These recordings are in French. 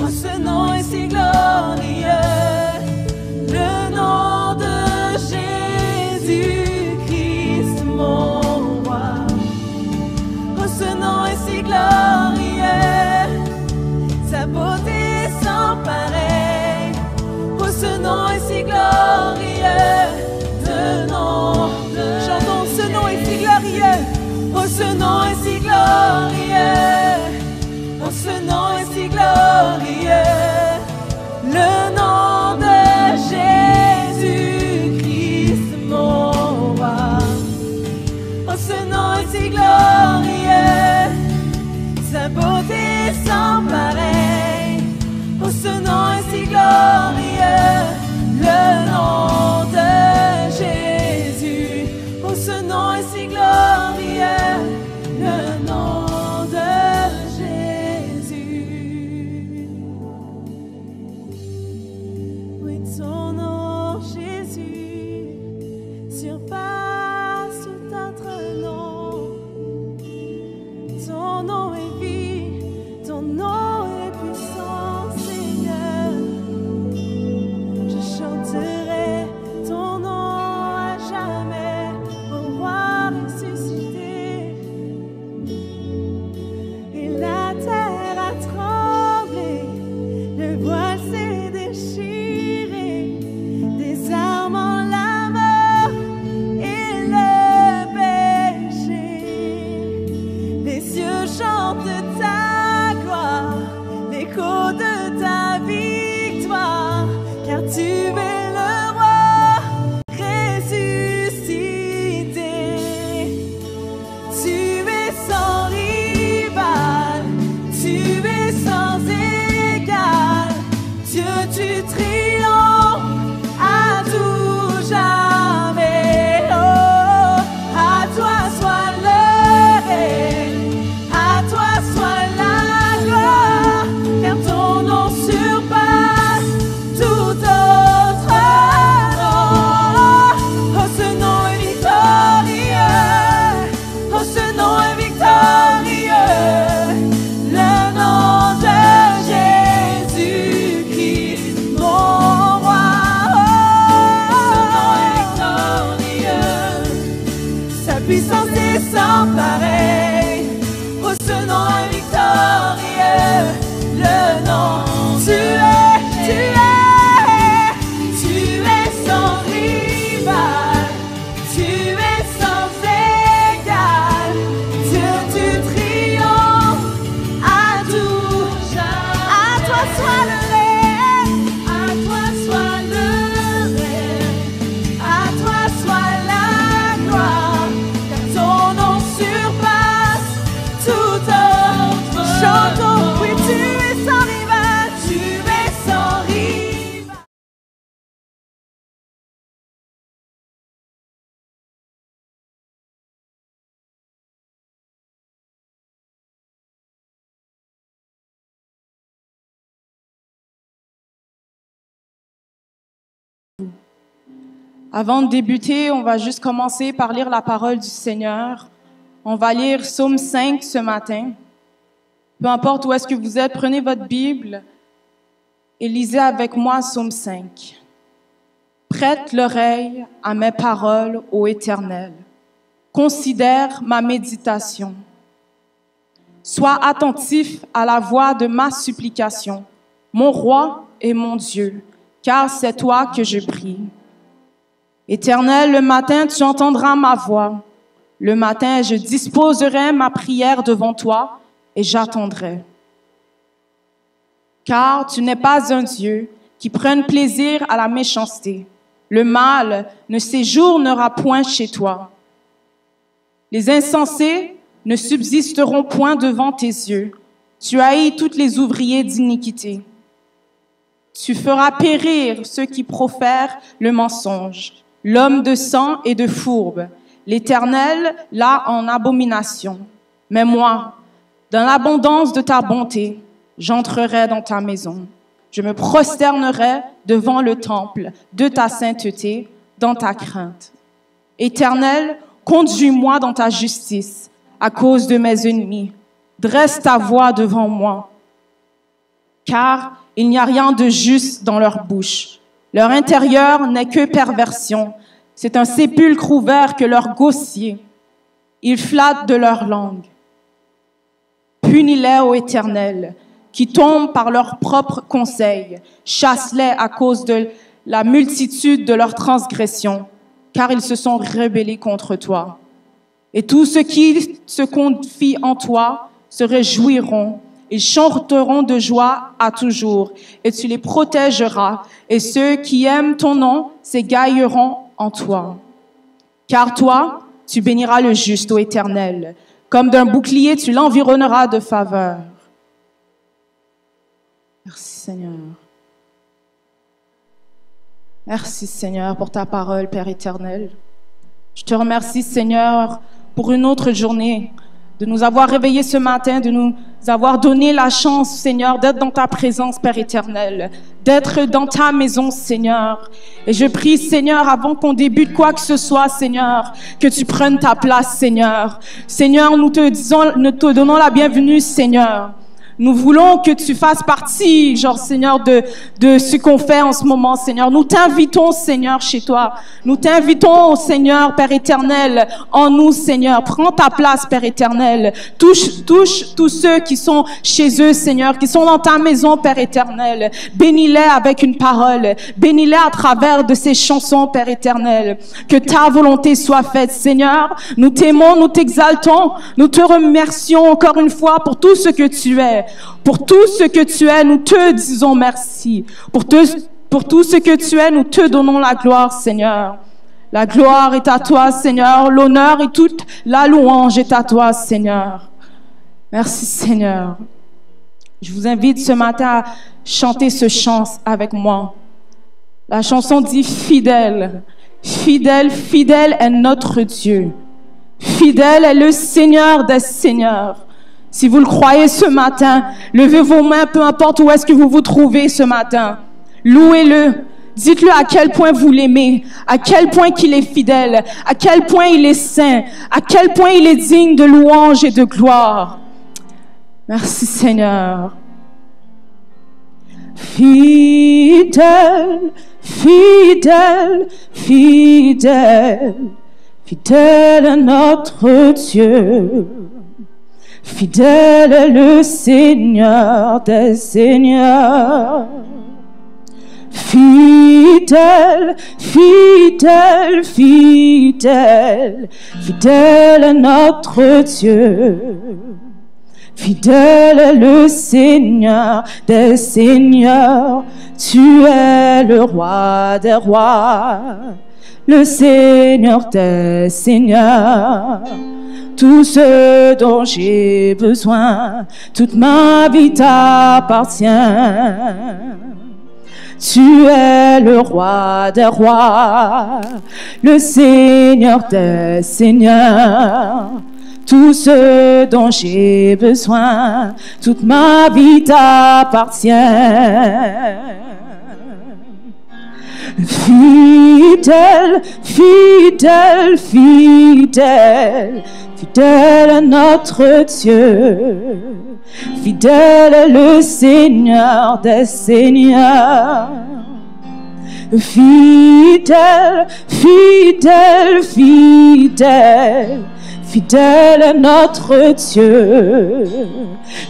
Oh, ce nom est si glorieux, le nom de Jésus-Christ, mon roi. Oh, ce nom est si glorieux, sa beauté sans pareil. Oh, ce nom est si glorieux, le nom de... Chantons, ce nom est si glorieux. Oh, ce nom est si glorieux. Oh, ce nom est si glorieux, le nom de Jésus-Christ, mon roi. Oh, ce nom est si glorieux, sa beauté sans pareil. Oh, ce nom est si glorieux, le nom de Jésus. Oh, ce nom est si glorieux, le nom de Jésus. Oui, ton nom, Jésus, surpasse tout autre nom. Ton nom est vie, ton nom est puissant, Seigneur. Je chanterai ton nom à jamais, au roi ressuscité. Et la terre a tremblé, le voile s'est déchiré, désarmant la mort et le péché. Les cieux chantent ta gloire, l'écho de ta victoire, car tu es le roi ressuscité. Tu es sans rival, tu es sans égal. Dieu, tu triomphes à tout jamais. Oh, à toi soit le règne, à toi soit la gloire, car ton nom surpasse tout autre nom. Oh, ce nom est victorieux, oh, ce nom est victorieux, le nom de Jésus-Christ, mon roi. Oh, ce nom est victorieux, sa puissance est sans pareil. Oh, ce nom est victorieux, le nom. Tu es sans rival, tu es sans égal. Dieu, tu triomphes à tout jamais. À toi soit le règne, à toi soit le règne, à toi soit la gloire, car ton nom surpasse tout autre. Chantons, oui, tu es sans rival, tu es sans rival. Avant de débuter, on va juste commencer par lire la parole du Seigneur. On va lire Psaume 5 ce matin. Peu importe où est-ce que vous êtes, prenez votre Bible et lisez avec moi Psaume 5. Prête l'oreille à mes paroles, ô Éternel. Considère ma méditation. Sois attentif à la voix de ma supplication, mon roi et mon Dieu, car c'est toi que je prie. Éternel, le matin, tu entendras ma voix. Le matin, je disposerai ma prière devant toi et j'attendrai. Car tu n'es pas un Dieu qui prenne plaisir à la méchanceté. Le mal ne séjournera point chez toi. Les insensés ne subsisteront point devant tes yeux. Tu haïs tous les ouvriers d'iniquité. Tu feras périr ceux qui profèrent le mensonge. L'homme de sang et de fourbe, l'Éternel l'a en abomination. Mais moi, dans l'abondance de ta bonté, j'entrerai dans ta maison. Je me prosternerai devant le temple de ta sainteté, dans ta crainte. Éternel, conduis-moi dans ta justice à cause de mes ennemis. Dresse ta voix devant moi. car il n'y a rien de juste dans leur bouche. Leur intérieur n'est que perversion. C'est un sépulcre ouvert que leur gosier. Ils flattent de leur langue. Punis-les, ô Éternel, qui tombent par leur propre conseil. Chasse-les à cause de la multitude de leurs transgressions, car ils se sont rebellés contre toi. Et tous ceux qui se confient en toi se réjouiront. Ils chanteront de joie à toujours, et tu les protégeras. Et ceux qui aiment ton nom s'égailleront en toi. Car toi, tu béniras le juste, ô Éternel. Comme d'un bouclier, tu l'environneras de faveur. Merci, Seigneur. Merci, Seigneur, pour ta parole, Père éternel. Je te remercie, Seigneur, pour une autre journée, de nous avoir réveillés ce matin, de nous avoir donné la chance, Seigneur, d'être dans ta présence, Père éternel, d'être dans ta maison, Seigneur. Et je prie, Seigneur, avant qu'on débute quoi que ce soit, Seigneur, que tu prennes ta place, Seigneur. Seigneur, nous te donnons la bienvenue, Seigneur. Nous voulons que tu fasses partie, Seigneur, de ce qu'on fait en ce moment, Seigneur. Nous t'invitons, Seigneur, chez toi. Nous t'invitons, Seigneur, Père éternel, en nous, Seigneur. Prends ta place, Père éternel. Touche tous ceux qui sont chez eux, Seigneur, qui sont dans ta maison, Père éternel. Bénis-les avec une parole. Bénis-les à travers de ces chansons, Père éternel. Que ta volonté soit faite, Seigneur. Nous t'aimons, nous t'exaltons. Nous te remercions encore une fois pour tout ce que tu es. Pour tout ce que tu es, nous te disons merci. Pour tout ce que tu es, nous te donnons la gloire, Seigneur. La gloire est à toi, Seigneur. L'honneur et toute la louange est à toi, Seigneur. Merci, Seigneur. Je vous invite ce matin à chanter ce chant avec moi. La chanson dit « Fidèle, fidèle, fidèle est notre Dieu. Fidèle est le Seigneur des Seigneurs. » Si vous le croyez ce matin, levez vos mains, peu importe où est-ce que vous vous trouvez ce matin. Louez-le. Dites-le à quel point vous l'aimez, à quel point qu'il est fidèle, à quel point il est saint, à quel point il est digne de louange et de gloire. Merci, Seigneur. Fidèle, fidèle, fidèle, fidèle à notre Dieu. Fidèle est le Seigneur des Seigneurs. Fidèle, fidèle, fidèle, fidèle est notre Dieu. Fidèle est le Seigneur des Seigneurs. Tu es le roi des rois, le Seigneur des Seigneurs. Tout ce dont j'ai besoin, toute ma vie t'appartient. Tu es le roi des rois, le Seigneur des Seigneurs. Tout ce dont j'ai besoin, toute ma vie t'appartient. Fidèle, fidèle, fidèle, fidèle à notre Dieu. Fidèle est le Seigneur des Seigneurs. Fidèle, fidèle, fidèle, fidèle est notre Dieu.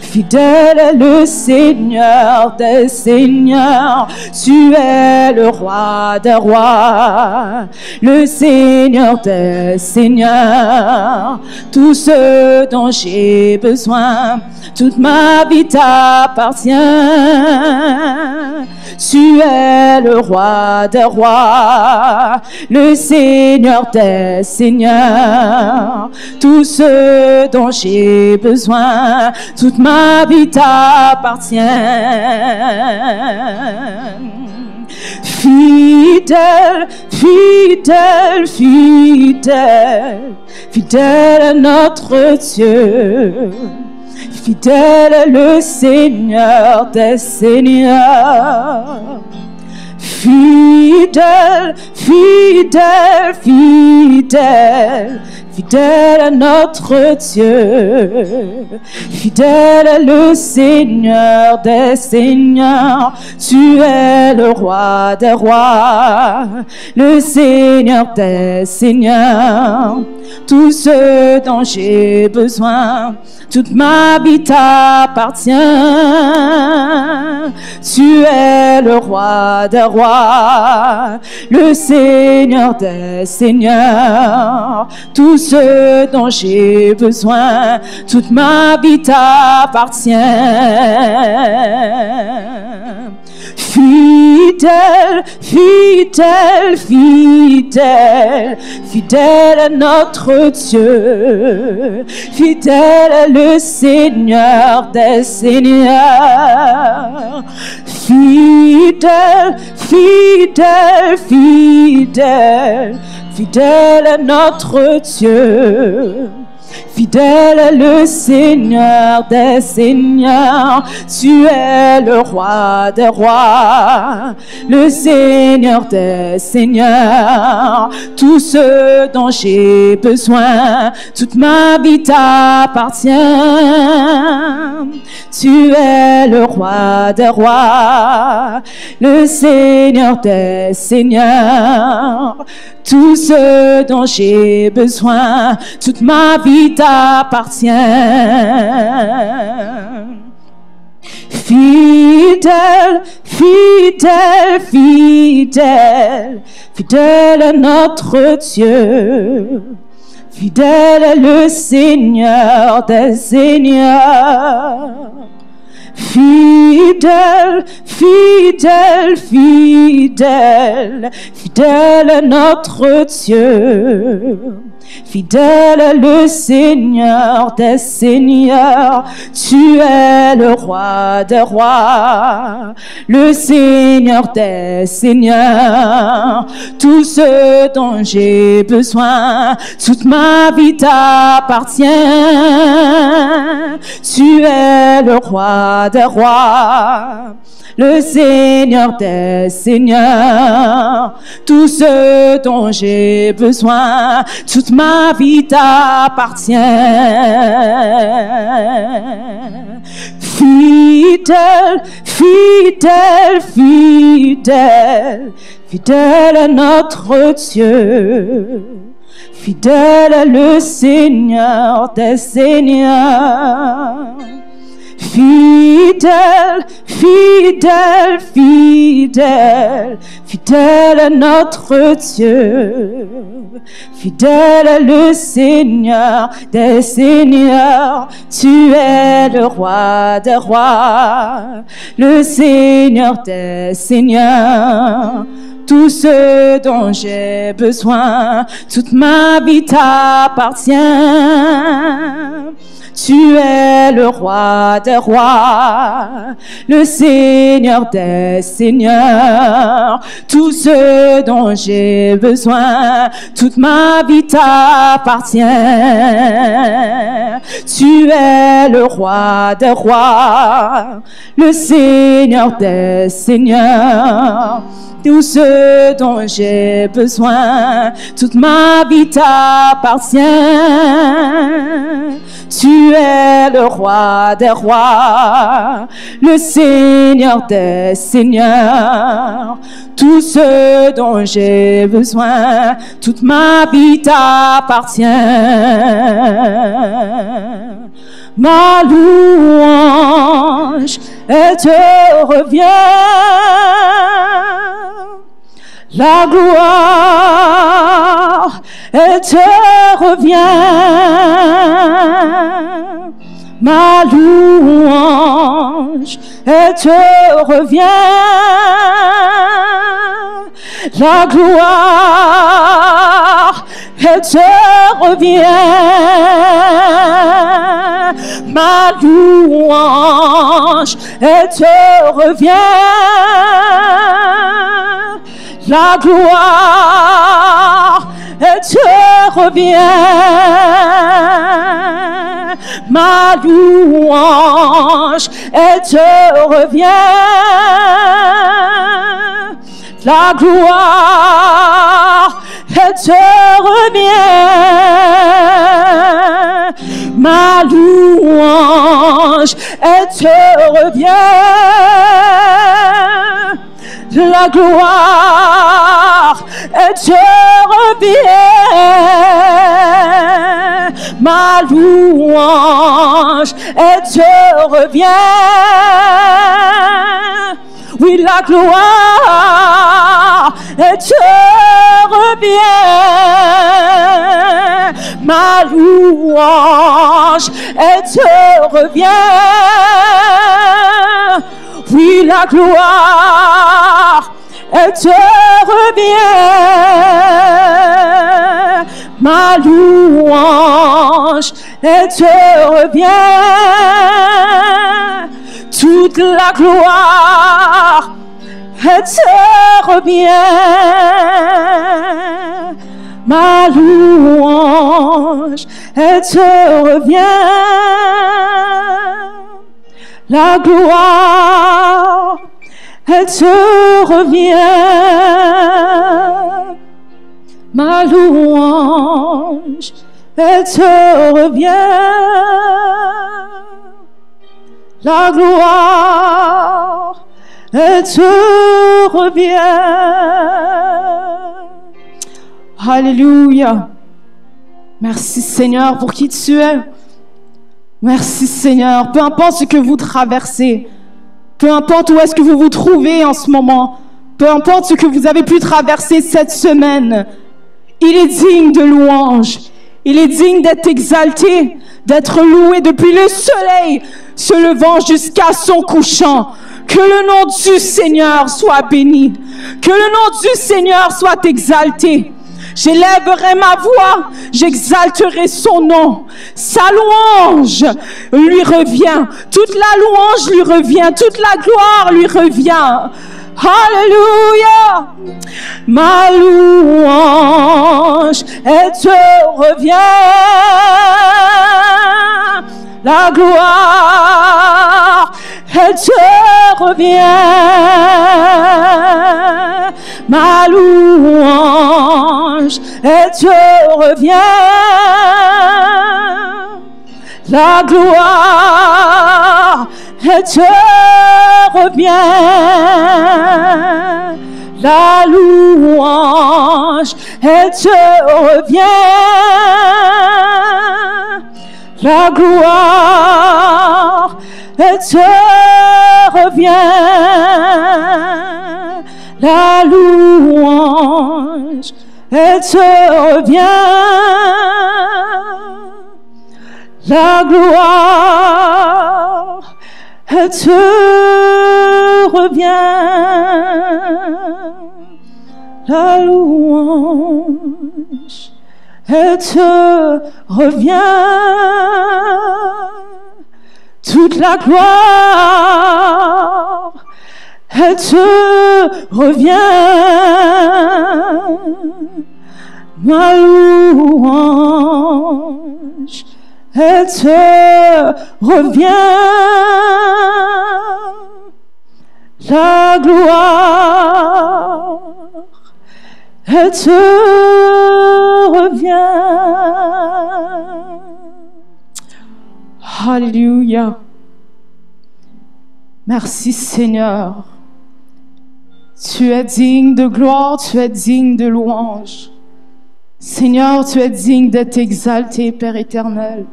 Fidèle est le Seigneur des Seigneurs. Tu es le roi des rois, le Seigneur des Seigneurs. Tout ce dont j'ai besoin, toute ma vie t'appartient. Tu es le roi des rois, le Seigneur des Seigneurs. Tout ce dont j'ai besoin, toute ma vie t'appartient. Fidèle, fidèle, fidèle, fidèle est notre Dieu. Fidèle est le Seigneur des Seigneurs. Fidèle, fidèle, fidèle, fidèle à notre Dieu, fidèle est le Seigneur des seigneurs, tu es le roi des rois, le Seigneur des seigneurs, tout ce dont j'ai besoin, toute ma vie t'appartient, tu es le roi des rois, le Seigneur des seigneurs, tout ce dont j'ai besoin, toute ma vie t'appartient. Fidèle, fidèle, fidèle, fidèle à notre Dieu, fidèle est le Seigneur des seigneurs. Fidèle, fidèle, fidèle, fidèle à notre Dieu. Fidèle est le Seigneur des seigneurs, tu es le roi des rois, le Seigneur des seigneurs, tout ce dont j'ai besoin, toute ma vie t'appartient, tu es le roi des rois, le Seigneur des seigneurs, tout ce dont j'ai besoin, toute ma vie t'appartient. Fidèle, fidèle, fidèle, fidèle est notre Dieu, fidèle est le Seigneur des seigneurs. Fidèle, fidèle, fidèle, fidèle est notre Dieu, fidèle est le Seigneur des seigneurs, tu es le roi des rois, le Seigneur des seigneurs, tout ce dont j'ai besoin, toute ma vie t'appartient, tu es le roi des rois, le Seigneur des seigneurs, tout ce dont j'ai besoin, toute ma vie t'appartient. Fidèle, fidèle, fidèle, fidèle est notre Dieu, fidèle est le Seigneur des seigneurs. Fidèle, fidèle, fidèle, fidèle est notre Dieu, fidèle est le Seigneur des seigneurs, tu es le roi des rois, le Seigneur des seigneurs, tout ce dont j'ai besoin, toute ma vie t'appartient. Tu es le roi des rois, le Seigneur des seigneurs, tout ce dont j'ai besoin, toute ma vie t'appartient. Tu es le roi des rois, le Seigneur des seigneurs, tout ce dont j'ai besoin, toute ma vie t'appartient. Tu es le roi des rois, le Seigneur des seigneurs, tout ce dont j'ai besoin, toute ma vie t'appartient. Ma louange, elle te revient. La gloire, elle te revient. Ma louange, elle te revient. La gloire, elle te revient. Ma louange, elle te revient. La gloire, elle te revient. Ma louange, elle te revient. La gloire, elle te revient. Ma louange, elle te revient. La gloire, elle te revient. Ma louange, elle te revient. Oui, la gloire, elle te revient. Ma louange, elle te revient. Oui, la gloire, elle te revient. Ma louange, elle te revient. Toute la gloire, elle te revient. Ma louange, elle te revient. La gloire, elle te revient. Ma louange, elle te revient. La gloire, elle te revient. Alléluia. Merci Seigneur pour qui tu es. Merci Seigneur. Peu importe ce que vous traversez, peu importe où est-ce que vous vous trouvez en ce moment, peu importe ce que vous avez pu traverser cette semaine, il est digne de louange. Il est digne d'être exalté, d'être loué depuis le soleil se levant jusqu'à son couchant. Que le nom du Seigneur soit béni. Que le nom du Seigneur soit exalté. J'élèverai ma voix, j'exalterai son nom. Sa louange lui revient. Toute la louange lui revient. Toute la gloire lui revient. Alléluia. Ma louange, elle te revient. La gloire, elle te revient. Ma louange, elle te revient. La gloire, elle te revient. La louange, elle te revient. La gloire, elle te revient. La louange, elle te revient. La gloire, elle te revient. La louange, elle te revient. Toute la gloire, elle te revient. Ma louange, elle te revient. La gloire, elle te revient. Alléluia. Merci Seigneur. Tu es digne de gloire, tu es digne de louange. Seigneur, tu es digne d'être exalté, Père éternel.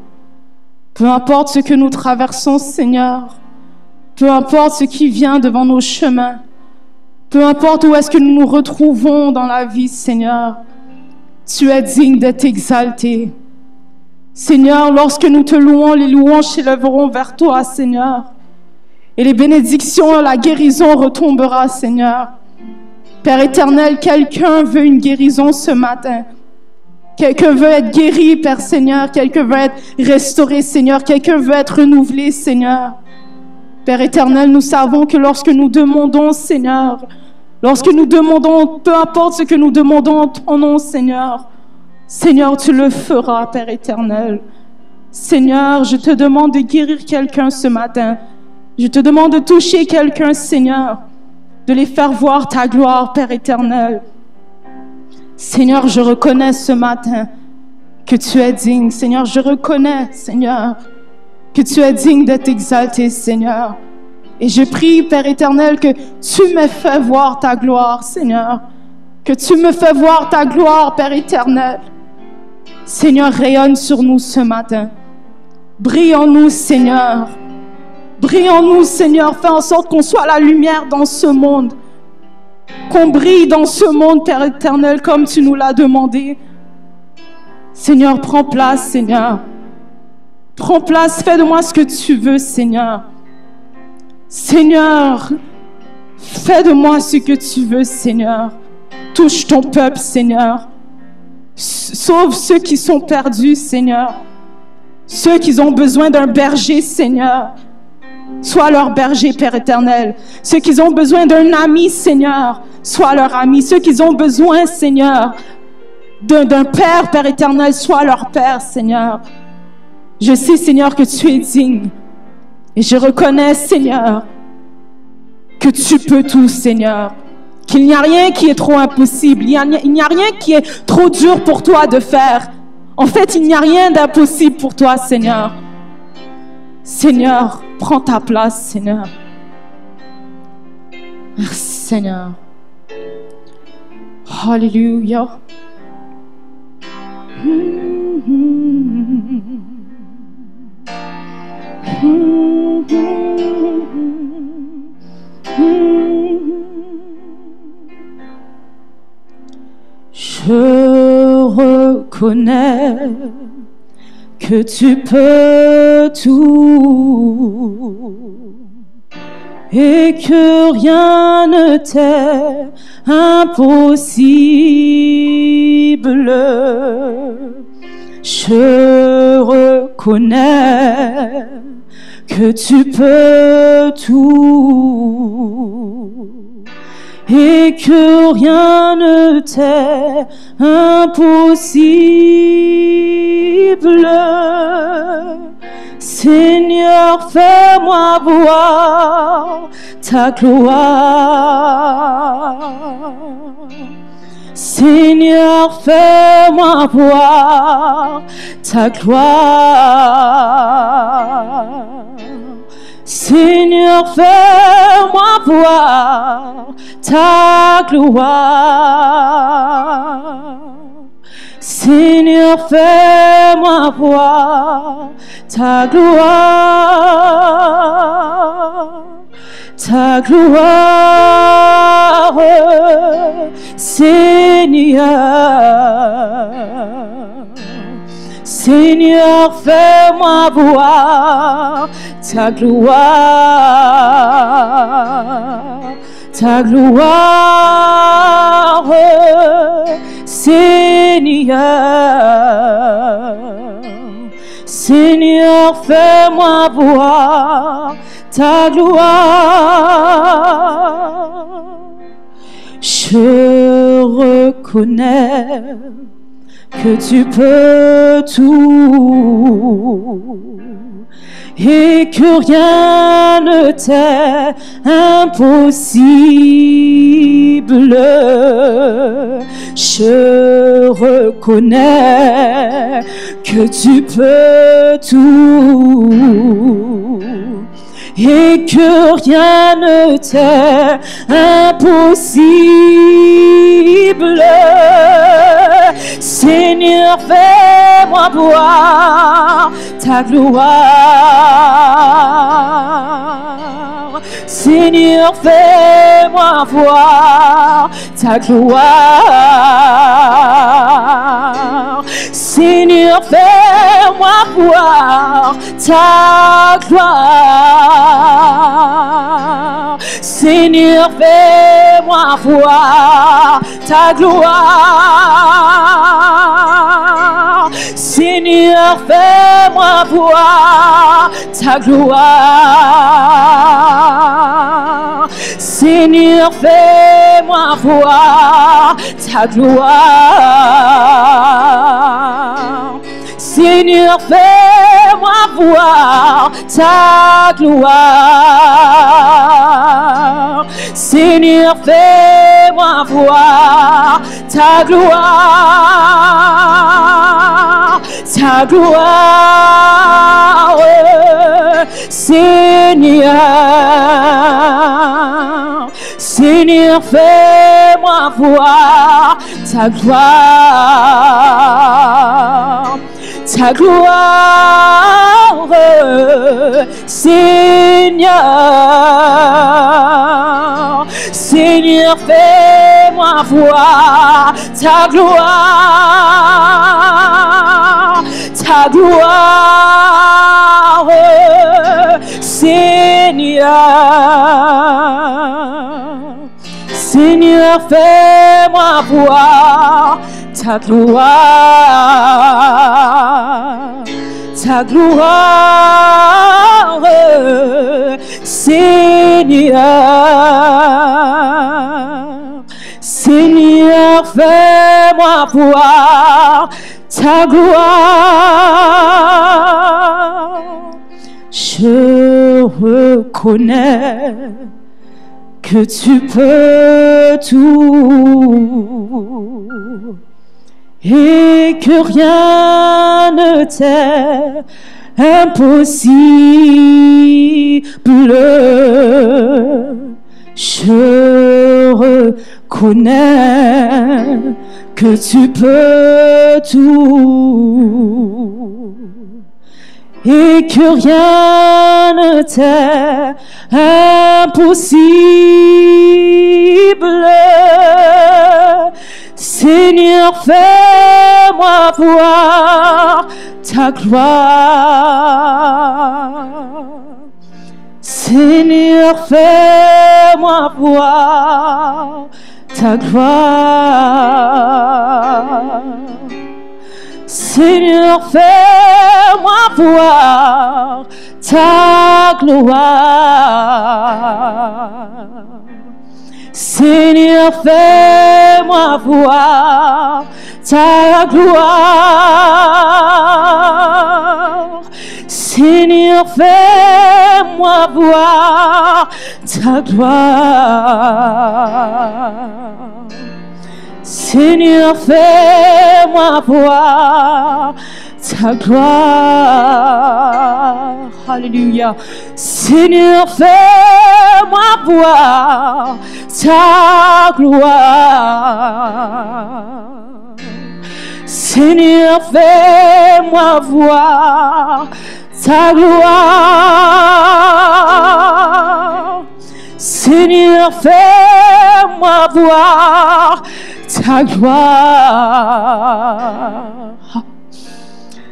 Peu importe ce que nous traversons, Seigneur, peu importe ce qui vient devant nos chemins, peu importe où est-ce que nous nous retrouvons dans la vie, Seigneur, tu es digne d'être exalté. Seigneur, lorsque nous te louons, les louanges s'élèveront vers toi, Seigneur. Et les bénédictions, la guérison retombera, Seigneur. Père éternel, quelqu'un veut une guérison ce matin. Quelqu'un veut être guéri, Père Seigneur. Quelqu'un veut être restauré, Seigneur. Quelqu'un veut être renouvelé, Seigneur. Père éternel, nous savons que lorsque nous demandons, Seigneur, lorsque nous demandons, peu importe ce que nous demandons en ton nom, Seigneur, Seigneur, tu le feras, Père éternel. Seigneur, je te demande de guérir quelqu'un ce matin. Je te demande de toucher quelqu'un, Seigneur, de les faire voir ta gloire, Père éternel. Seigneur, je reconnais ce matin que tu es digne. Seigneur, je reconnais, Seigneur, que tu es digne d'être exalté, Seigneur. Et je prie, Père éternel, que tu me fais voir ta gloire, Seigneur. Que tu me fais voir ta gloire, Père éternel. Seigneur, rayonne sur nous ce matin. Brille en nous, Seigneur. Brille en nous, Seigneur. Fais en sorte qu'on soit la lumière dans ce monde. Qu'on brille dans ce monde, Père éternel, comme tu nous l'as demandé. Seigneur, prends place, Seigneur. Prends place, fais de moi ce que tu veux, Seigneur. Seigneur, fais de moi ce que tu veux, Seigneur. Touche ton peuple, Seigneur. Sauve ceux qui sont perdus, Seigneur. Ceux qui ont besoin d'un berger, Seigneur. Sois leur berger, Père éternel. Ceux qui ont besoin d'un ami, Seigneur. Sois leur ami. Ceux qui ont besoin, Seigneur, d'un père, Père éternel, sois leur père, Seigneur. Je sais, Seigneur, que tu es digne. Et je reconnais, Seigneur, que tu peux tout, Seigneur. Qu'il n'y a rien qui est trop impossible. Il n'y a rien qui est trop dur pour toi de faire. En fait, il n'y a rien d'impossible pour toi, Seigneur. Seigneur, prends ta place, Seigneur. Merci, Seigneur. Alléluia. Je reconnais que tu peux tout et que rien ne t'est impossible. Je reconnais que tu peux tout et que rien ne t'est impossible. Seigneur, fais-moi voir ta gloire. Seigneur, fais-moi voir ta gloire. Seigneur, fais-moi voir ta gloire. Seigneur, fais-moi voir ta gloire. Ta gloire, Seigneur. Seigneur, fais-moi voir ta gloire. Ta gloire, Seigneur. Seigneur, fais-moi voir ta gloire. Je reconnais que tu peux tout et que rien ne t'est impossible. Je reconnais que tu peux tout et que rien ne t'est impossible. Seigneur, fais-moi voir ta gloire. Seigneur, fais-moi voir ta gloire. Seigneur, fais-moi voir ta gloire. Seigneur, fais-moi voir ta gloire. Seigneur, fais-moi voir ta gloire. Seigneur, fais-moi voir ta gloire. Seigneur, fais-moi voir ta gloire. Seigneur, fais-moi voir ta gloire, ta gloire, Seigneur, Seigneur, fais-moi voir ta gloire, ta gloire, Seigneur, Seigneur, fais-moi voir ta gloire, Seigneur, Seigneur, fais-moi voir ta gloire, Seigneur, Seigneur, fais-moi voir ta gloire. Je reconnais que tu peux tout et que rien ne t'est impossible. Je reconnais que tu peux tout et que rien ne t'est impossible. Seigneur, fais-moi voir ta gloire. Seigneur, fais-moi voir ta gloire. Seigneur, fais-moi voir ta gloire. Seigneur, fais-moi voir ta gloire. Seigneur, fais-moi voir ta gloire. Seigneur, fais-moi voir ta gloire. Alléluia. Seigneur, fais-moi voir ta gloire. Seigneur, fais-moi voir ta gloire. Seigneur, fais-moi voir ta gloire.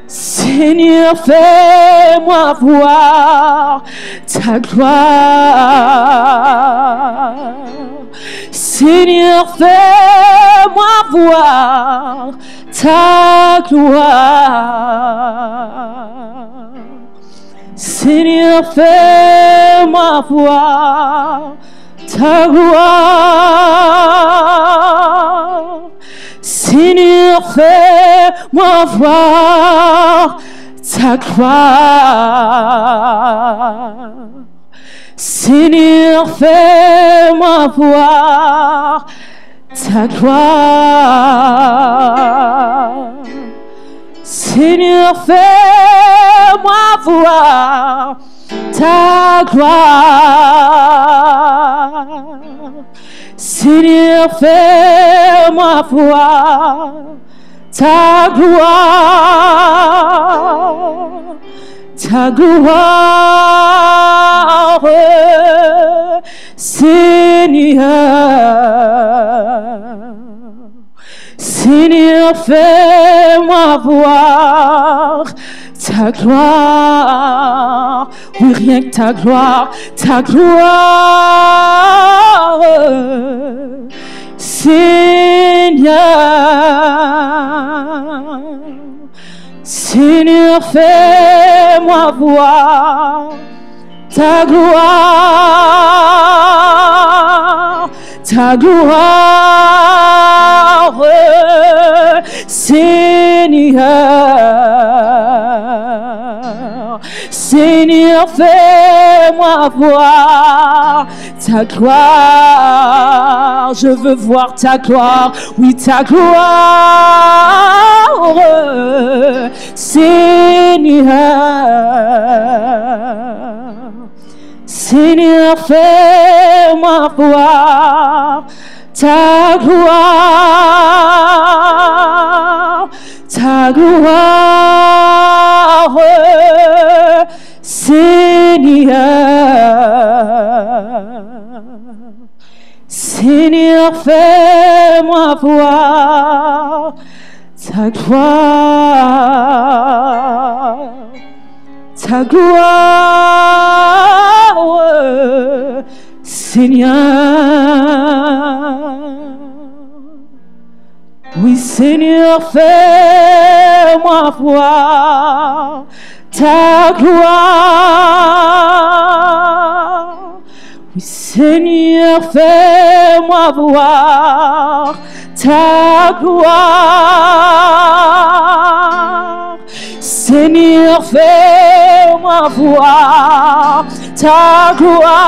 Seigneur, fais-moi voir ta gloire. Seigneur, fais-moi voir ta gloire. Seigneur, fais-moi voir ta gloire. Seigneur, fais-moi voir ta gloire. Seigneur, fais-moi voir ta gloire. Seigneur, fais-moi voir ta gloire. Seigneur, fais-moi voir ta gloire. Ta gloire, Seigneur. Seigneur, fais-moi voir ta gloire. Oui, rien que ta gloire, ta gloire. Seigneur, Seigneur, fais-moi voir ta gloire, ta gloire, Seigneur, Seigneur, fais-moi voir ta gloire, je veux voir ta gloire, oui ta gloire, Seigneur. Seigneur, fais-moi voir ta gloire, Seigneur. Seigneur, fais-moi voir ta gloire, ta gloire, Seigneur. Oui, Seigneur, fais-moi voir ta gloire. Oui, Seigneur, fais-moi voir ta gloire. Seigneur, fais-moi voir ta gloire.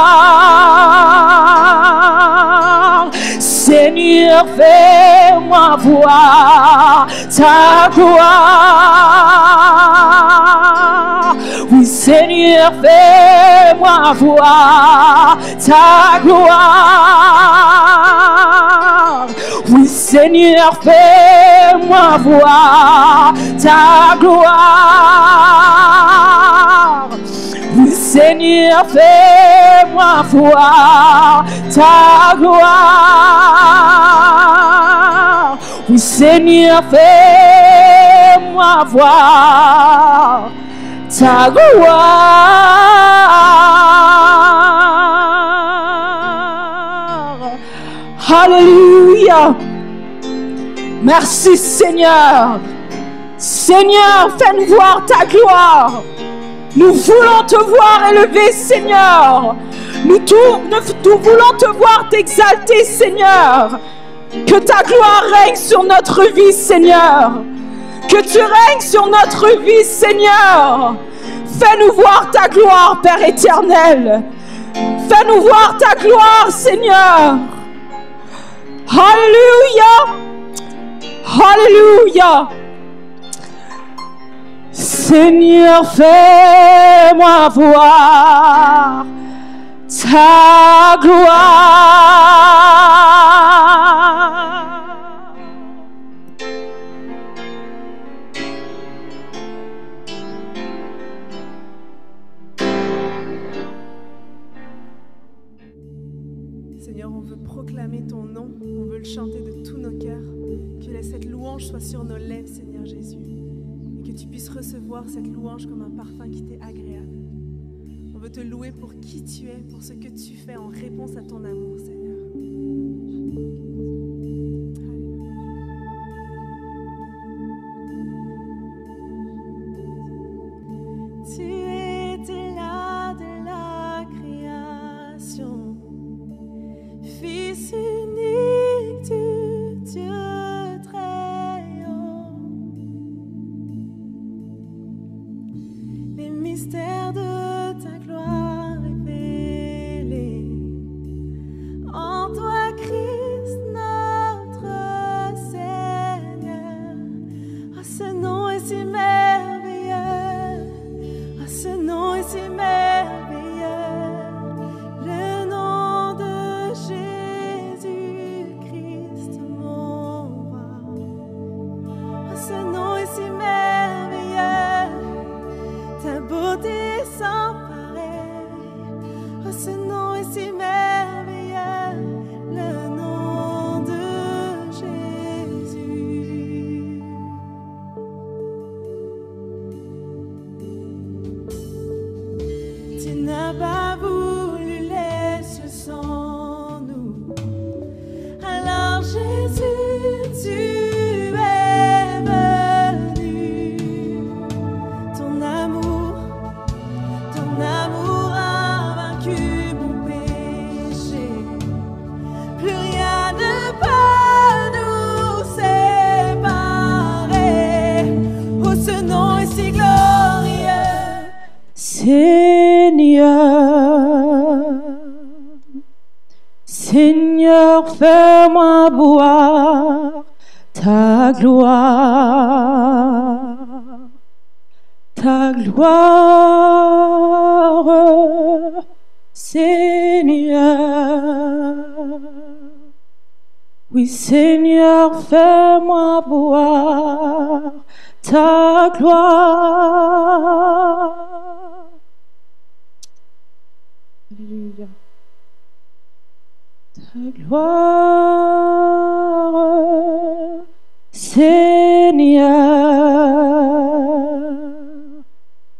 Seigneur, fais-moi voir ta gloire. Oui, Seigneur, fais-moi voir ta gloire. Oui, Seigneur, fais-moi voir ta gloire. Oui, Seigneur, fais-moi voir ta gloire. Oui, Seigneur, fais-moi voir ta gloire. Alléluia. Merci Seigneur. Seigneur, fais-nous voir ta gloire. Nous voulons te voir élevé, Seigneur. Nous voulons te voir t'exalter, Seigneur. Que ta gloire règne sur notre vie, Seigneur. Que tu règnes sur notre vie, Seigneur. Fais-nous voir ta gloire, Père éternel. Fais-nous voir ta gloire, Seigneur. Alléluia. Alléluia. Seigneur, fais-moi voir ta gloire. Seigneur, on veut proclamer ton nom, on veut le chanter de tous nos cœurs. Que cette louange soit sur nos lèvres, Seigneur Jésus. Et que tu puisses recevoir cette louange comme un parfum qui t'est agréable. On veut te louer pour qui tu es, pour ce que tu fais en réponse à ton amour, Seigneur. Tu étais là de la création, Fils unique du Dieu très haut. Les mystères de ta gloire révélés en toi, Christ, notre Seigneur. Ah, ce nom est si merveilleux, ah, ce nom est si merveilleux, le nom de Jésus. Seigneur, fais-moi boire ta gloire. Ta gloire, Seigneur. Oui, Seigneur, fais-moi boire ta gloire. Alléluia. Ta gloire, Seigneur.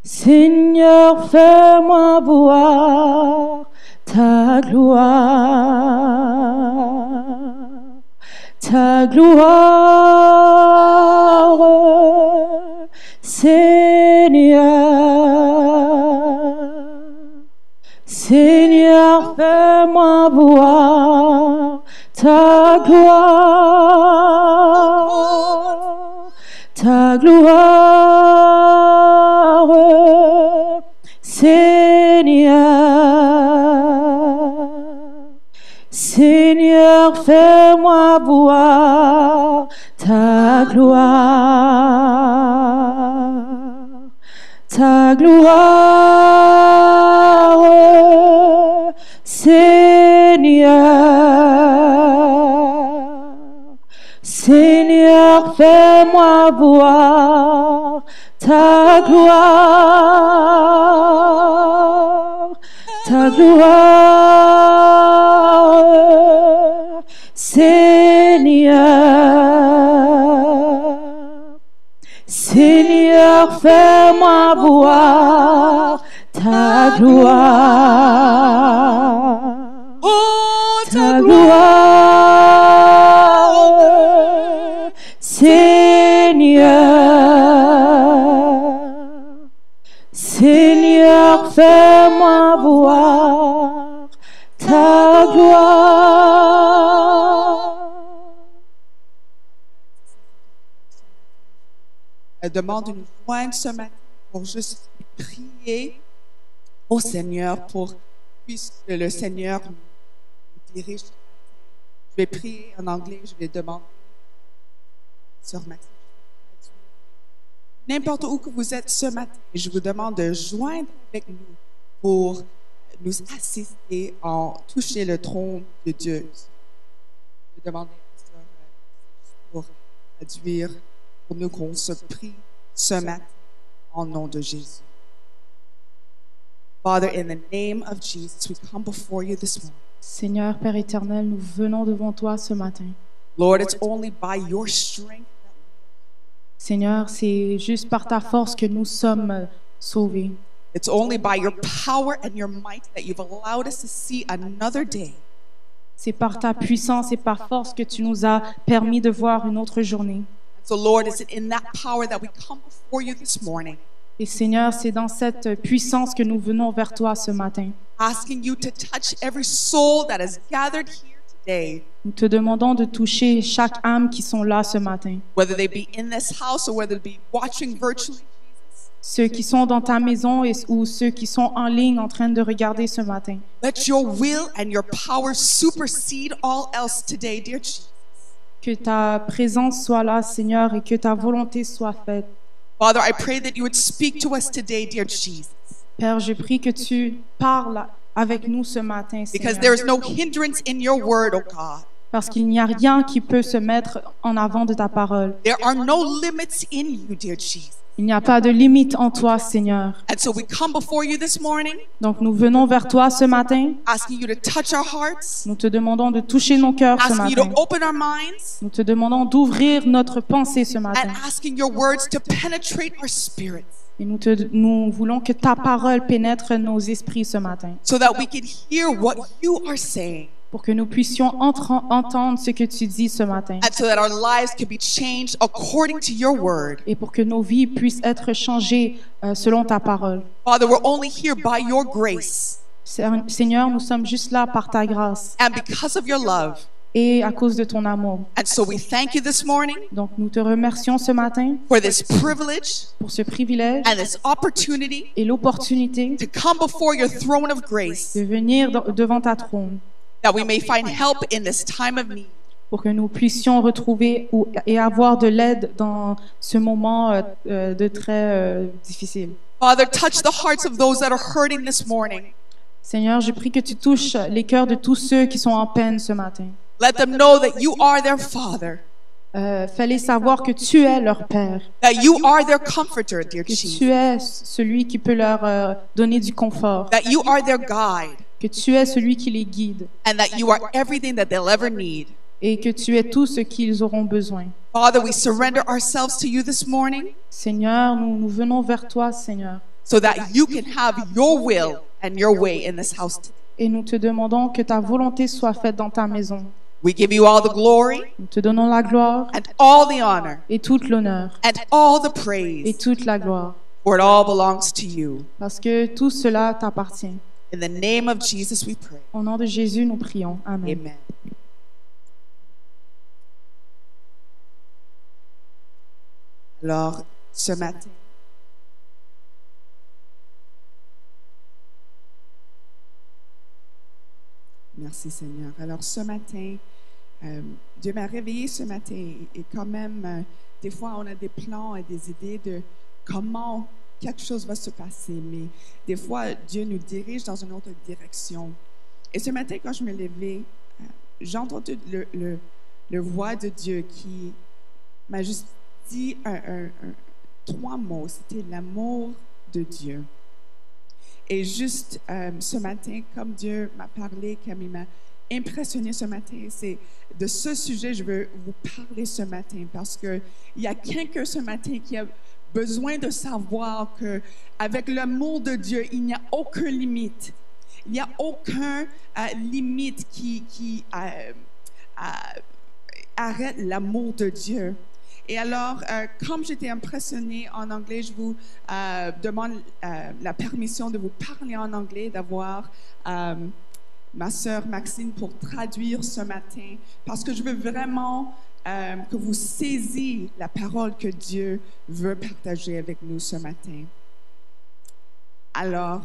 Seigneur, fais-moi boire ta gloire. Ta gloire, Seigneur. Seigneur, fais-moi boire ta gloire. Ta gloire, Seigneur. Seigneur, fais-moi boire ta gloire. Ta gloire, Seigneur. Seigneur, fais-moi boire ta gloire. Ta gloire, Seigneur. Seigneur, fais-moi boire ta gloire. Oh, Ta gloire, Seigneur. Seigneur, fais-moi boire ta gloire. Elle demande une jointe ce matin pour juste prier au Seigneur pour puisque le Seigneur nous dirige. Je vais prier en anglais, je vais demander Sœur Maxime. N'importe où que vous êtes ce matin, je vous demande de joindre avec nous pour nous assister en toucher le trône de Dieu. Je vais demander à Sœur pour traduire pour nous qu'on se prie ce matin en nom de Jésus. Father, in the name of Jesus, we come before you this morning. Seigneur Père éternel, nous venons devant toi ce matin. Lord, it's only by your strength that Seigneur, c'est juste par ta force que nous sommes sauvés. it's only by your power and your might that you've allowed us to see another day. C'est par ta puissance et par force que tu nous as permis de voir une autre journée. So, Lord, it's in that power that we come before you this morning, Et Seigneur, c'est dans cette puissance que nous venons vers toi ce matin. asking you to touch every soul that has gathered here today, Nous te demandons de toucher chaque âme qui sont là ce matin. whether they be in this house or whether they be watching virtually. Ceux qui sont dans ta maison ou ceux qui sont en ligne en train de regarder ce matin. Let your will and your power supersede all else today, dear Jesus. Que ta présence soit là, Seigneur, et que ta volonté soit faite. Father, I pray that you would speak to us today, dear Jesus, Père, je prie que tu parles avec nous ce matin, because Seigneur. there is no hindrance in your word, oh God. Parce qu'il n'y a rien qui peut se mettre en avant de ta parole. There are no limits in you, dear Jesus. Il n'y a pas de limite en toi, Seigneur. And so we come before you this morning, Donc nous venons vers toi ce matin. asking you to touch our hearts, Nous te demandons de toucher nos cœurs ce asking you to matin. open our minds, Nous te demandons d'ouvrir notre pensée ce and matin. asking your words to penetrate our spirits Et nous voulons que ta parole pénètre nos esprits ce matin. so that we can hear what you are saying, Pour que nous puissions entendre ce que tu dis ce matin. and so that our lives can be changed according to your word. Et pour que nos vies puissent être changées selon ta parole. Father, we're only here by your grace Seigneur, nous sommes juste là par ta grâce and because of your love. et à cause de ton amour. And so we thank you this morning Donc nous te remercions ce matin for this privilege pour ce privilège and this opportunity et l'opportunité to come before your throne of grace de venir devant ta trône that we may find help in this time of need. pour que nous puissions retrouver et avoir de l'aide dans ce moment de très difficile. Father, touch the hearts of those that are hurting this morning. Seigneur, je prie que tu touches les cœurs de tous ceux qui sont en peine ce matin. Let them know that you are their Father, Fais-les savoir que tu es leur Père, that you are their comforter, dear que Jesus, tu es celui qui peut leur donner du confort, that you are their guide, que tu es celui qui les guide and that you are everything that they'll ever need. et que tu es tout ce qu'ils auront besoin. Father, we surrender ourselves to you this morning Seigneur, nous venons vers toi, Seigneur, so that you can have your will and your way in this house today. et nous te demandons que ta volonté soit faite dans ta maison. We give you all the glory Nous te donnons la gloire and all the honor et toute l'honneur and all the et praise, toute la gloire, for it all belongs to you. parce que tout cela t'appartient. In the name of Jesus we pray. Au nom de Jésus, nous prions. Amen. Amen. Alors, ce matin, merci Seigneur. Alors, ce matin, Dieu m'a réveillé ce matin et quand même, des fois, on a des plans et des idées de comment quelque chose va se passer, mais des fois, Dieu nous dirige dans une autre direction. Et ce matin, quand je me levais, j'ai entendu le voix de Dieu qui m'a juste dit trois mots. C'était l'amour de Dieu. Et juste ce matin, comme Dieu m'a parlé, comme il m'a impressionné ce matin, c'est de ce sujet je veux vous parler ce matin parce qu'il y a quelqu'un ce matin qui a besoin de savoir qu'avec l'amour de Dieu, il n'y a aucune limite. Il n'y a aucune limite qui arrête l'amour de Dieu. Et alors, comme j'étais impressionnée en anglais, je vous demande la permission de vous parler en anglais, d'avoir ma sœur Maxine pour traduire ce matin, parce que je veux vraiment que vous saisissiez la parole que Dieu veut partager avec nous ce matin. Alors,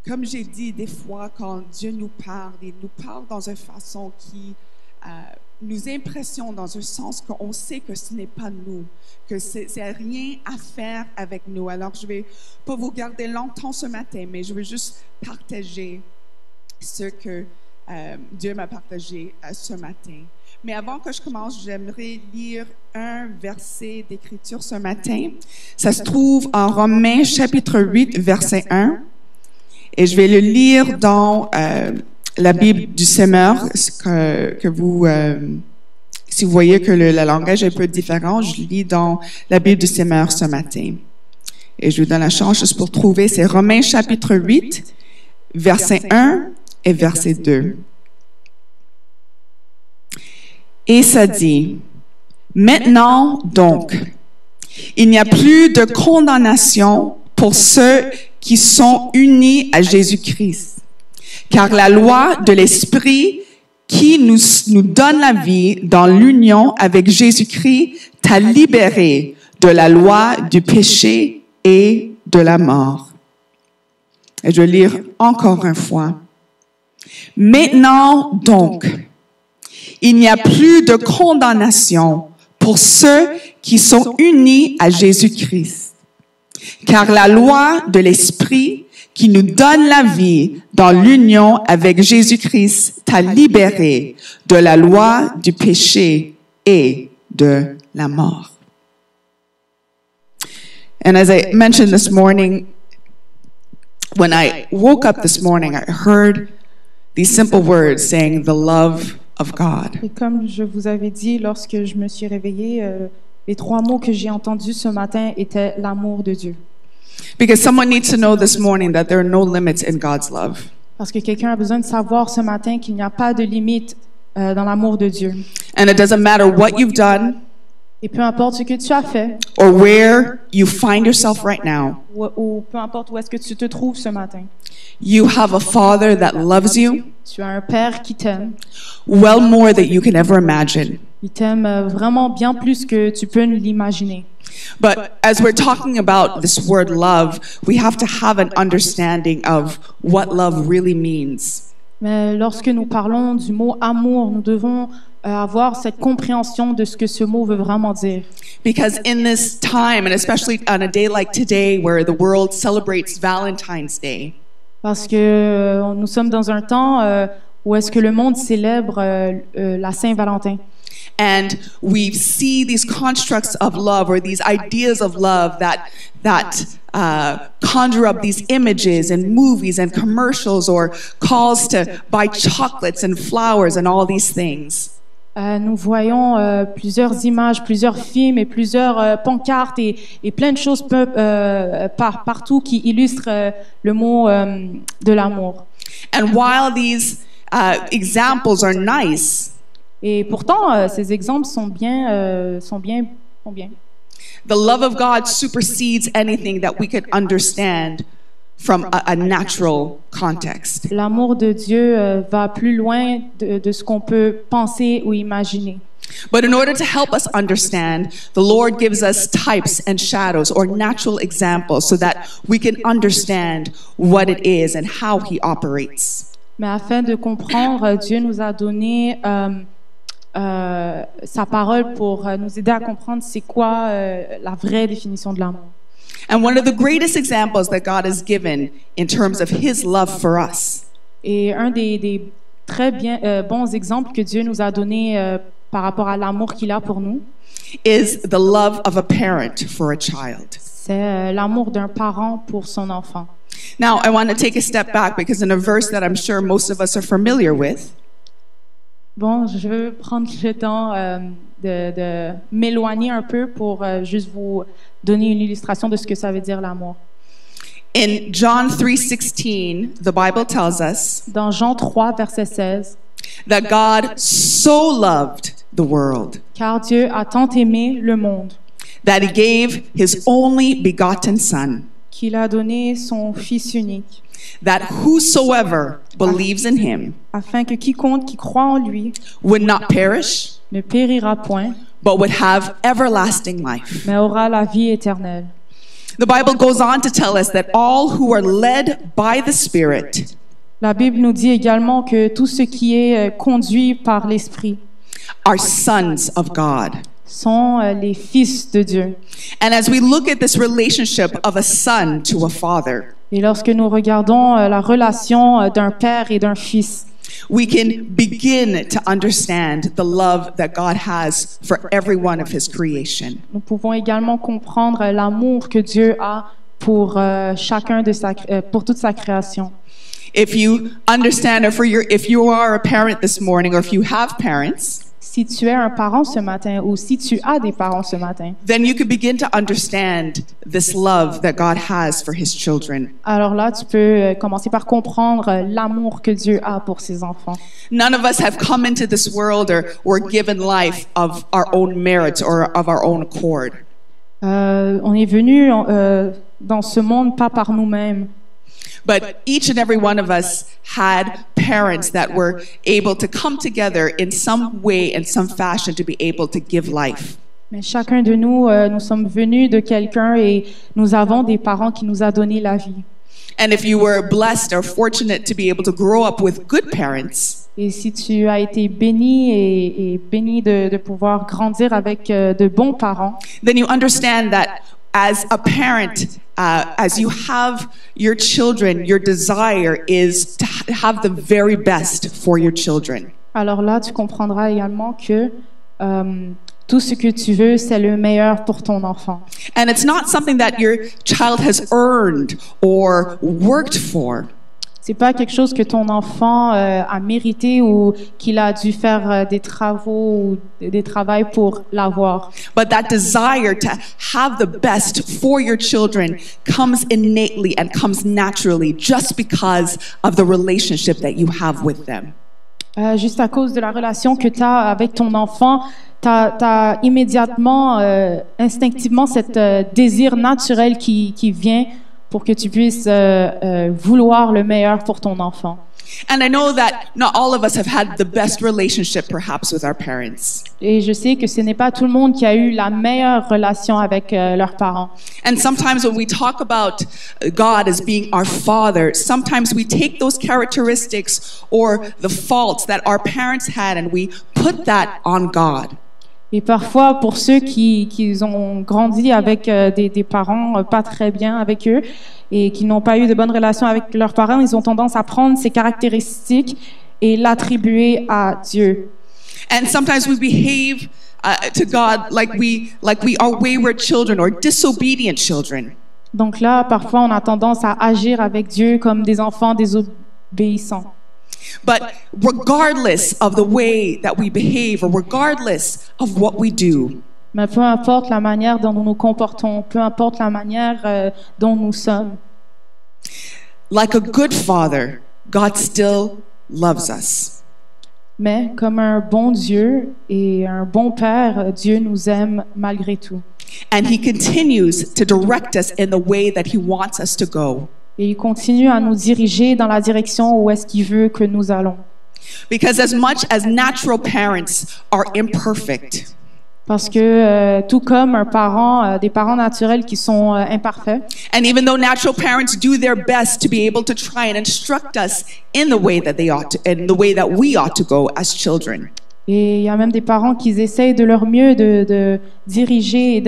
comme j'ai dit, des fois, quand Dieu nous parle, il nous parle dans une façon qui nous impressionne, dans un sens qu'on sait que ce n'est pas nous, que c'est rien à faire avec nous. Alors, je ne vais pas vous garder longtemps ce matin, mais je veux juste partager ce que Dieu m'a partagé ce matin. Mais avant que je commence, j'aimerais lire un verset d'écriture ce matin. Ça se trouve en Romains chapitre 8, verset 1. Et je vais le lire dans la Bible du Semeur, que vous, si vous voyez que le langage est un peu différent, je lis dans la Bible du Semeur ce matin. Et je vous donne la chance juste pour trouver, c'est Romains chapitre 8, verset 1 et verset 2. Et ça dit, « Maintenant donc, il n'y a plus de condamnation pour ceux qui sont unis à Jésus-Christ. Car la loi de l'Esprit qui nous donne la vie dans l'union avec Jésus-Christ t'a libéré de la loi du péché et de la mort. » Et je vais lire encore une fois. « Maintenant donc, il n'y a plus de condamnation pour ceux qui sont unis à Jésus-Christ. Car la loi de l'Esprit qui nous donne la vie dans l'union avec Jésus-Christ t'a libéré de la loi du péché et de la mort. » And as I mentioned this morning, when I woke up this morning, I heard these simple words saying, the love of God. Et comme je vous avais dit lorsque je me suis réveillée, les trois mots que j'ai entendus ce matin étaient l'amour de Dieu. Because someone needs to know this morning that there are no limits in God's love. Parce que quelqu'un a besoin de savoir ce matin qu'il n'y a pas de limite dans l'amour de Dieu. And it doesn't matter what you've done Et peu importe ce que tu as fait, or where you find yourself right now, ou peu importe où est-ce que tu te trouves ce matin, you have a Father that loves you tu as un Père qui t'aime. well more than you can ever imagine. Il t'aime vraiment bien plus que tu peux l'imaginer. But as we're talking about this word love, we have to have an understanding of what love really means. Mais lorsque nous parlons du mot amour, nous devons avoir cette compréhension de ce que ce mot veut vraiment dire. Because in this time, and especially on a day like today where the world celebrates Valentine's Day, Parce que nous sommes dans un temps où est-ce que le monde célèbre la Saint-Valentin. and we see these constructs of love or these ideas of love that conjure up these images and movies and commercials or calls to buy chocolates and flowers and all these things. Nous voyons plusieurs images, plusieurs films et plusieurs pancartes et plein de choses partout qui illustrent le mot de l'amour. And while these examples are nice, Et pourtant, ces exemples sont bien. the love of God supersedes anything that we could understand from a natural context. L'amour de Dieu va plus loin de ce qu'on peut penser ou imaginer. But in order to help us understand, the Lord gives us types and shadows or natural examples so that we can understand what it is and how He operates. Mais afin de comprendre, Dieu nous a donné sa parole pour nous aider à comprendre c'est quoi la vraie définition de l'amour. And one of the greatest examples that God has given in terms of His love for us Et un des très bons exemples que Dieu nous a donné par rapport à l'amour qu'il a pour nous, is the love of a parent for a child. c'est l'amour d'un parent pour son enfant. Now, I want to take a step back because in a verse that I'm sure most of us are familiar with, Bon, je veux prendre le temps de m'éloigner un peu pour juste vous donner une illustration de ce que ça veut dire l'amour. in John 3:16, the Bible tells us Dans Jean 3, verset 16, that God so loved the world car Dieu a tant aimé le monde that He gave His only begotten Son, qu'il a donné son Fils unique, that whosoever believes in Him afin que quiconque qui croit en lui would not perish, ne périra point, but would have everlasting life. mais aura la vie éternelle. The Bible goes on to tell us that all who are led by the Spirit La Bible nous dit également que tout ce qui est conduit par l'Esprit are sons of God. sont les fils de Dieu. And as we look at this relationship of a son to a father, Et lorsque nous regardons la relation d'un père et d'un fils, we can begin to understand the love that God has for every one of His creation. nous pouvons également comprendre l'amour que Dieu a pour chacun pour toute sa création. If you understand, or if you are a parent this morning, or if you have parents, Si tu es un parent ce matin ou si tu as des parents ce matin, then you can begin to understand this love that God has for His children. alors là, tu peux commencer par comprendre l'amour que Dieu a pour ses enfants. None of us have come into this world or were given life of our own merits or of our own accord. On est venu dans ce monde pas par nous-mêmes, But each and every one of us had parents that were able to come together in some way, in some fashion, to be able to give life. mais chacun de nous, nous sommes venus de quelqu'un et nous avons des parents qui nous a donné la vie. And if you were blessed or fortunate to be able to grow up with good parents, Et si tu as été béni et béni de pouvoir grandir avec de bons parents, then you understand that as a parent, as you have your children, your desire is to have the very best for your children. alors là, tu comprendras également que tout ce que tu veux, c'est le meilleur pour ton enfant. And it's not something that your child has earned or worked for. C'est pas quelque chose que ton enfant a mérité ou qu'il a dû faire des travaux ou des travaux pour l'avoir. But that desire to have the best for your children comes innately and comes naturally just because of the relationship that you have with them. Juste à cause de la relation que tu as avec ton enfant, tu as immédiatement, instinctivement, cet désir naturel qui vient pour que tu puisses vouloir le meilleur pour ton enfant. And I know that not all of us have had the best relationship perhaps with our parents. Et je sais que ce n'est pas tout le monde qui a eu la meilleure relation avec leurs parents. And sometimes when we talk about God as being our father, sometimes we take those characteristics or the faults that our parents had and we put that on God. Et parfois, pour ceux qui ont grandi avec des parents pas très bien avec eux et qui n'ont pas eu de bonnes relations avec leurs parents, ils ont tendance à prendre ces caractéristiques et l'attribuer à Dieu. And sometimes we behave to God like we are wayward children or disobedient children. Donc là, parfois, on a tendance à agir avec Dieu comme des enfants désobéissants. But regardless of the way that we behave or regardless of what we do, Mais peu importe la manière dont nous nous comportons, peu importe la manière dont nous sommes, like a good father, God still loves us. mais comme un bon Dieu et un bon Père, Dieu nous aime malgré tout. And he continues to direct us in the way that he wants us to go. Et il continue à nous diriger dans la direction où est-ce qu'il veut que nous allons. Because as much as natural parents are imperfect, Parce que tout comme des parents naturels qui sont imparfaits, and even though natural parents do their best to be able to try and instruct us in the way that they ought to, in the way that we ought to go as children, et il y a même des parents qui essayent de leur mieux de diriger et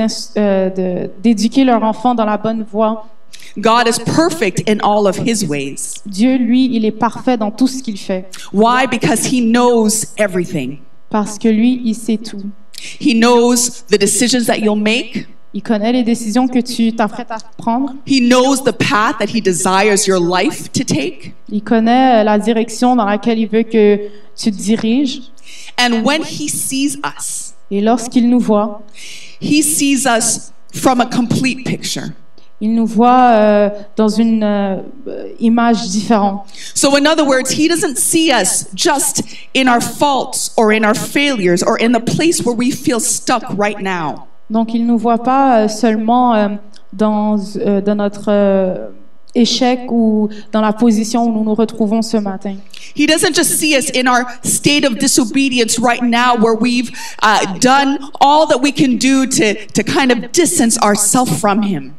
d'éduquer leur enfant dans la bonne voie, God is perfect in all of his ways. Dieu, lui, il est parfait dans tout ce qu'il fait. Why? Because he knows everything. Parce que lui, il sait tout. He knows the decisions that you'll make. Il connaît les décisions que tu t'apprêtes à prendre. He knows the path that he desires your life to take. Il connaît la direction dans laquelle il veut que tu te diriges. And when he sees us, Et lorsqu'il nous voit, he sees us from a complete picture. il nous voit dans une image différente. So in other words, he doesn't see us just in our faults or in our failures or in the place where we feel stuck right now. Donc, il ne nous voit pas seulement dans notre échec ou dans la position où nous nous retrouvons ce matin. He doesn't just see us in our state of disobedience right now where we've done all that we can do to kind of distance ourselves from him.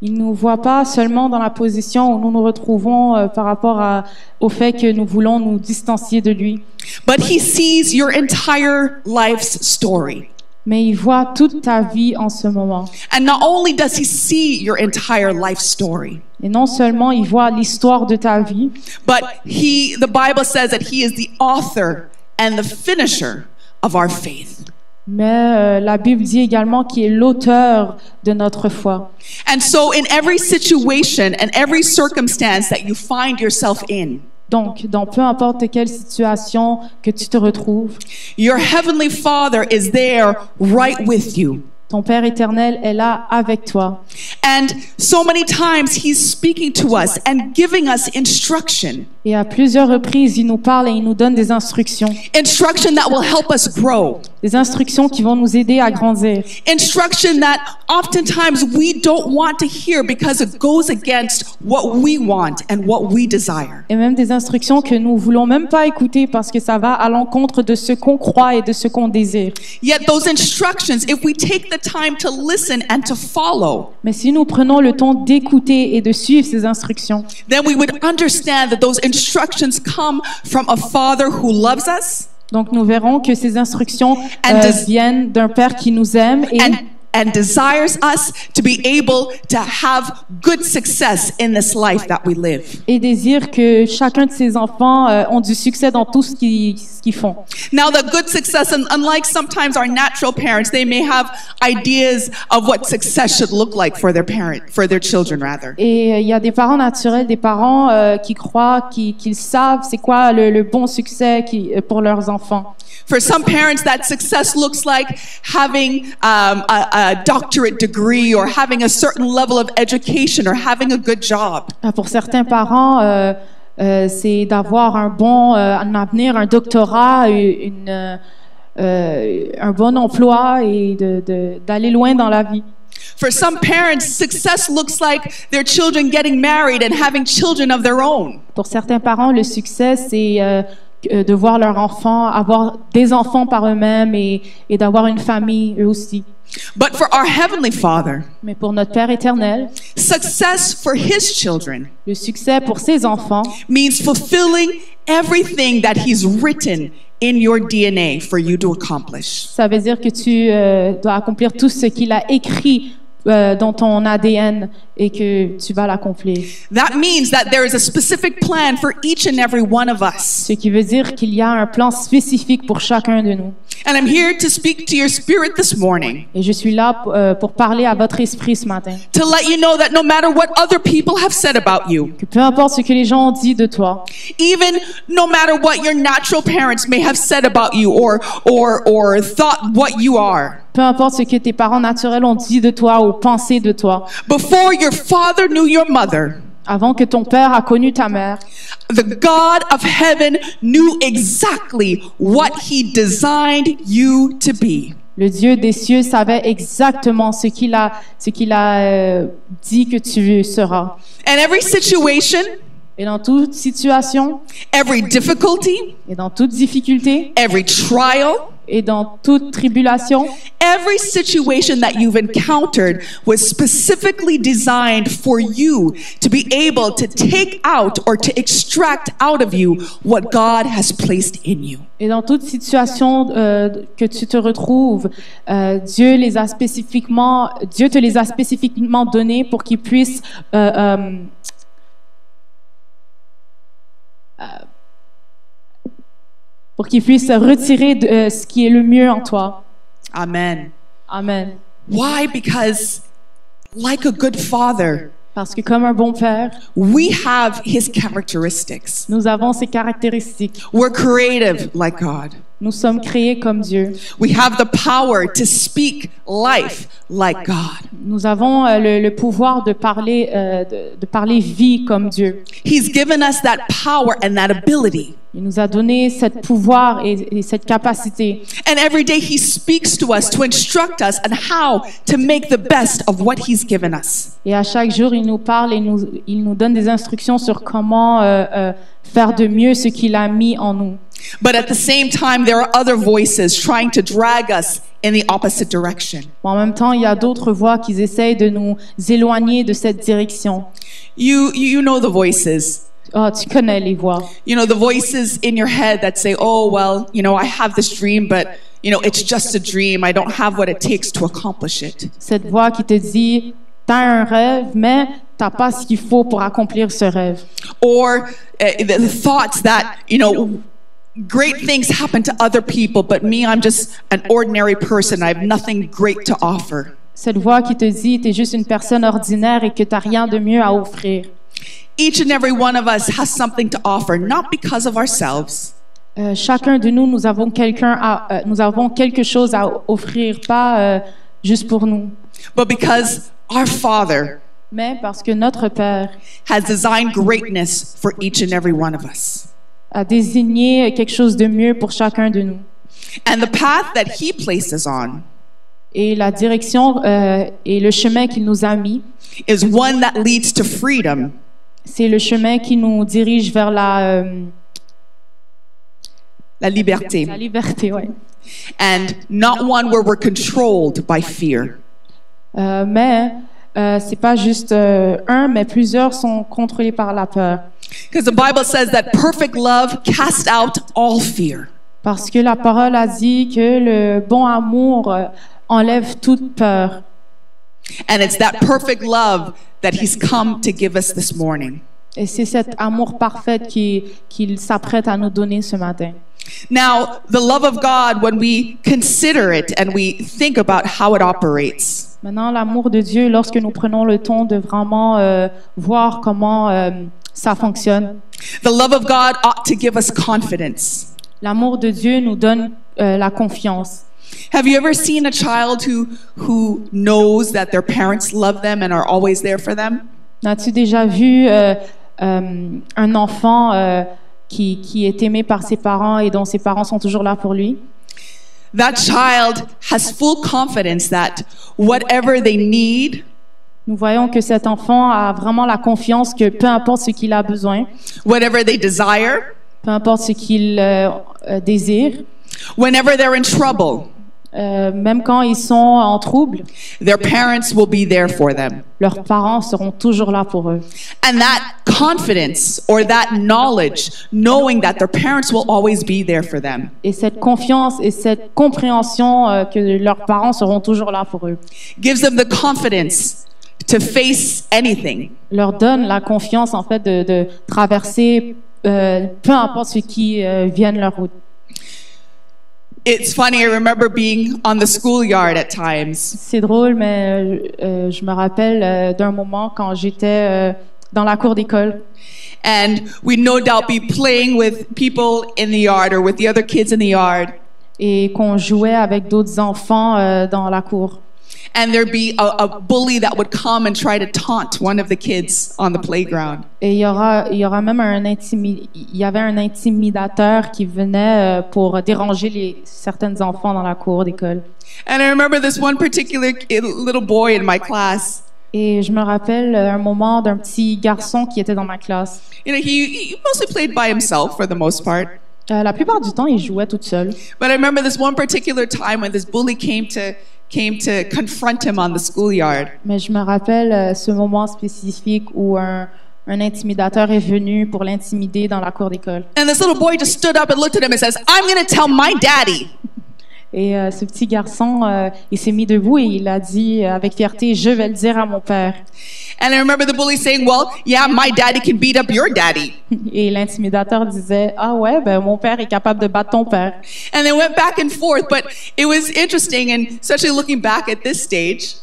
Il ne nous voit pas seulement dans la position où nous nous retrouvons par rapport au fait que nous voulons nous distancier de lui. But he sees your entire life's story. Mais il voit toute ta vie en ce moment. And not only does he see your entire life story, Et non seulement il voit l'histoire de ta vie, but the Bible says that he is the author and the finisher of our faith. mais la Bible dit également qu'il est l'auteur de notre foi. And so in every situation and every circumstance that you find yourself in, Donc, dans peu importe quelle situation que tu te retrouves, your heavenly Father is there right with you. ton Père éternel est là avec toi. And so many times he's speaking to us and giving us instruction. Et à plusieurs reprises, il nous parle et il nous donne des instructions. Instruction that will help us grow. Des instructions qui vont nous aider à grandir. Instruction that oftentimes we don't want to hear because it goes against what we want and what we desire. Et même des instructions que nous voulons même pas écouter parce que ça va à l'encontre de ce qu'on croit et de ce qu'on désire. Yet those instructions, if we take the time to listen and to follow, Mais si nous prenons le temps d'écouter et de suivre ces instructions, then we would understand that those instructions come from a Father who loves us. donc nous verrons que ces instructions viennent d'un Père qui nous aime and desires us to be able to have good success in this life that we live. et désire que chacun de ses enfants ont du succès dans tout ce qu'ils font. Now, the good success, and unlike sometimes our natural parents, they may have ideas of what success should look like for their children, rather. Et il y a des parents naturels, des parents qui croient, qu'ils savent c'est quoi le bon succès pour leurs enfants. For some parents, that success looks like having a doctorate degree or having a certain level of education or having a good job. Pour certains parents, c'est d'avoir un avenir, un doctorat, un bon emploi et d'aller loin dans la vie. For some parents, success looks like their children getting married and having children of their own. Pour certains parents, le succès, c'est de voir leurs enfants avoir des enfants par eux-mêmes et d'avoir une famille eux aussi. But for our Heavenly Father, Mais pour notre Père éternel, success for His children le succès pour ses enfants means fulfilling everything that He's written in your DNA for you to accomplish. ça veut dire que tu dois accomplir tout ce qu'il a écrit dans ton ADN et que tu vas l'accomplir. That means that there is a specific plan for each and every one of us. Ce qui veut dire qu'il y a un plan spécifique pour chacun de nous. And I'm here to speak to your spirit this morning Et je suis là pour parler à votre esprit ce matin. to let you know that no matter what other people have said about you, Que peu importe ce que les gens ont dit de toi, even no matter what your natural parents may have said about you or thought what you are, peu importe ce que tes parents naturels ont dit de toi ou pensé de toi, before your father knew your mother, avant que ton père a connu ta mère, the God of heaven knew exactly what He designed you to be. le Dieu des cieux savait exactement ce qu'il a dit que tu seras. And every situation, Et dans toute situation, every difficulty, et dans toute difficulté, every trial, et dans toute tribulation, every situation that you've encountered was specifically designed for you to be able to take out or to extract out of you what God has placed in you. et dans toute situation que tu te retrouves, Dieu te les a spécifiquement donnés pour qu'ils puissent retirer ce qui est le mieux en toi. Amen. Amen. Why? Because like a good father, Parce que comme un bon père, we have His characteristics. nous avons ces caractéristiques. We're creative like God. Nous sommes créés comme Dieu. We have the power to speak life like God. Nous avons le pouvoir de parler vie comme Dieu. He's given us that power and that ability. Il nous a donné ce pouvoir et cette capacité. And every day He speaks to us to instruct us on how to make the best of what He's given us. Et à chaque jour, il nous parle et il nous donne des instructions sur comment faire de mieux ce qu'il a mis en nous. But at the same time, there are other voices trying to drag us in the opposite direction. En même temps, il y a d'autres voix qui essayent de nous éloigner de cette direction. You know the voices. Oh, tu connais les voix. You know the voices in your head that say, "Oh, well, I have this dream, but it's just a dream. I don't have what it takes to accomplish it." Cette voix qui te dit, t'as un rêve, mais t'as pas ce qu'il faut pour accomplir ce rêve. Or the thoughts that, great things happen to other people, but me, I'm just an ordinary person. I have nothing great to offer. Cette voix qui te dit, t'es juste une personne ordinaire et que t'as rien de mieux à offrir. Each and every one of us has something to offer, not because of ourselves, Chacun de nous, nous avons quelque chose à offrir, pas juste pour nous, but because our Father mais parce que notre Père has designed greatness for each and every one of us. a désigné quelque chose de mieux pour chacun de nous. And the path that He placed us on Et la direction et le chemin qu'il nous a mis, is one that leads to freedom c'est le chemin qui nous dirige vers la liberté, liberté, ouais. and not one where we're controlled by fear. Mais c'est pas juste mais plusieurs sont contrôlés par la peur. Because the Bible says that perfect love casts out all fear. Parce que la parole a dit que le bon amour enlève toute peur. And it's that perfect love that He's come to give us this morning. Et c'est cet amour parfait qu'il s'apprête à nous donner ce matin. Now, the love of God, when we consider it and we think about how it operates, Maintenant, l'amour de Dieu, lorsque nous prenons le temps de vraiment voir comment ça fonctionne, the love of God ought to give us confidence. l'amour de Dieu nous donne la confiance. Have you ever seen a child who knows that their parents love them and are always there for them? As-tu déjà vu un enfant qui est aimé par ses parents et dont ses parents sont toujours là pour lui? that child has full confidence that whatever they need, Nous voyons que cet enfant a vraiment la confiance que peu importe ce qu'il a besoin, whatever they desire, peu importe ce qu'il désire, whenever they're in trouble, même quand ils sont en trouble, their parents will be there for them. leurs parents seront toujours là pour eux. And that confidence or that knowledge, knowing that their parents will always be there for them, Et cette confiance et cette compréhension que leurs parents seront toujours là pour eux gives them the confidence to face anything. leur donne la confiance en fait de traverser peu importe ce qui vienne leur route. It's funny, I remember being on the schoolyard at times, C'est drôle, mais je me rappelle d'un moment quand j'étais dans la cour d'école and we'd no doubt be playing with people in the yard or with the other kids in the yard, et qu'on jouait avec d'autres enfants dans la cour. and there'd be a bully that would come and try to taunt one of the kids on the playground. Et il y aura même il y avait un intimidateur qui venait pour déranger certains enfants dans la cour d'école. And I remember this one particular little boy in my class. Et je me rappelle un moment d'un petit garçon qui était dans ma classe. You know, he mostly played by himself for the most part. La plupart du temps, il jouait toute seule. But I remember this one particular time when this bully came to confront him on the schoolyard. Mais je me rappelle ce moment spécifique où un intimidateur est venu pour l'intimider dans la cour d'école. And this little boy just stood up and looked at him and says, "I'm going to tell my daddy." Et ce petit garçon, il s'est mis debout et il a dit avec fierté, je vais le dire à mon père. And I remember the bully saying, "Well, yeah, my daddy can beat up your daddy." Et l'intimidateur disait, ah ouais, ben mon père est capable de battre ton père. And they went back and forth, but it was interesting, and especially looking back at this stage,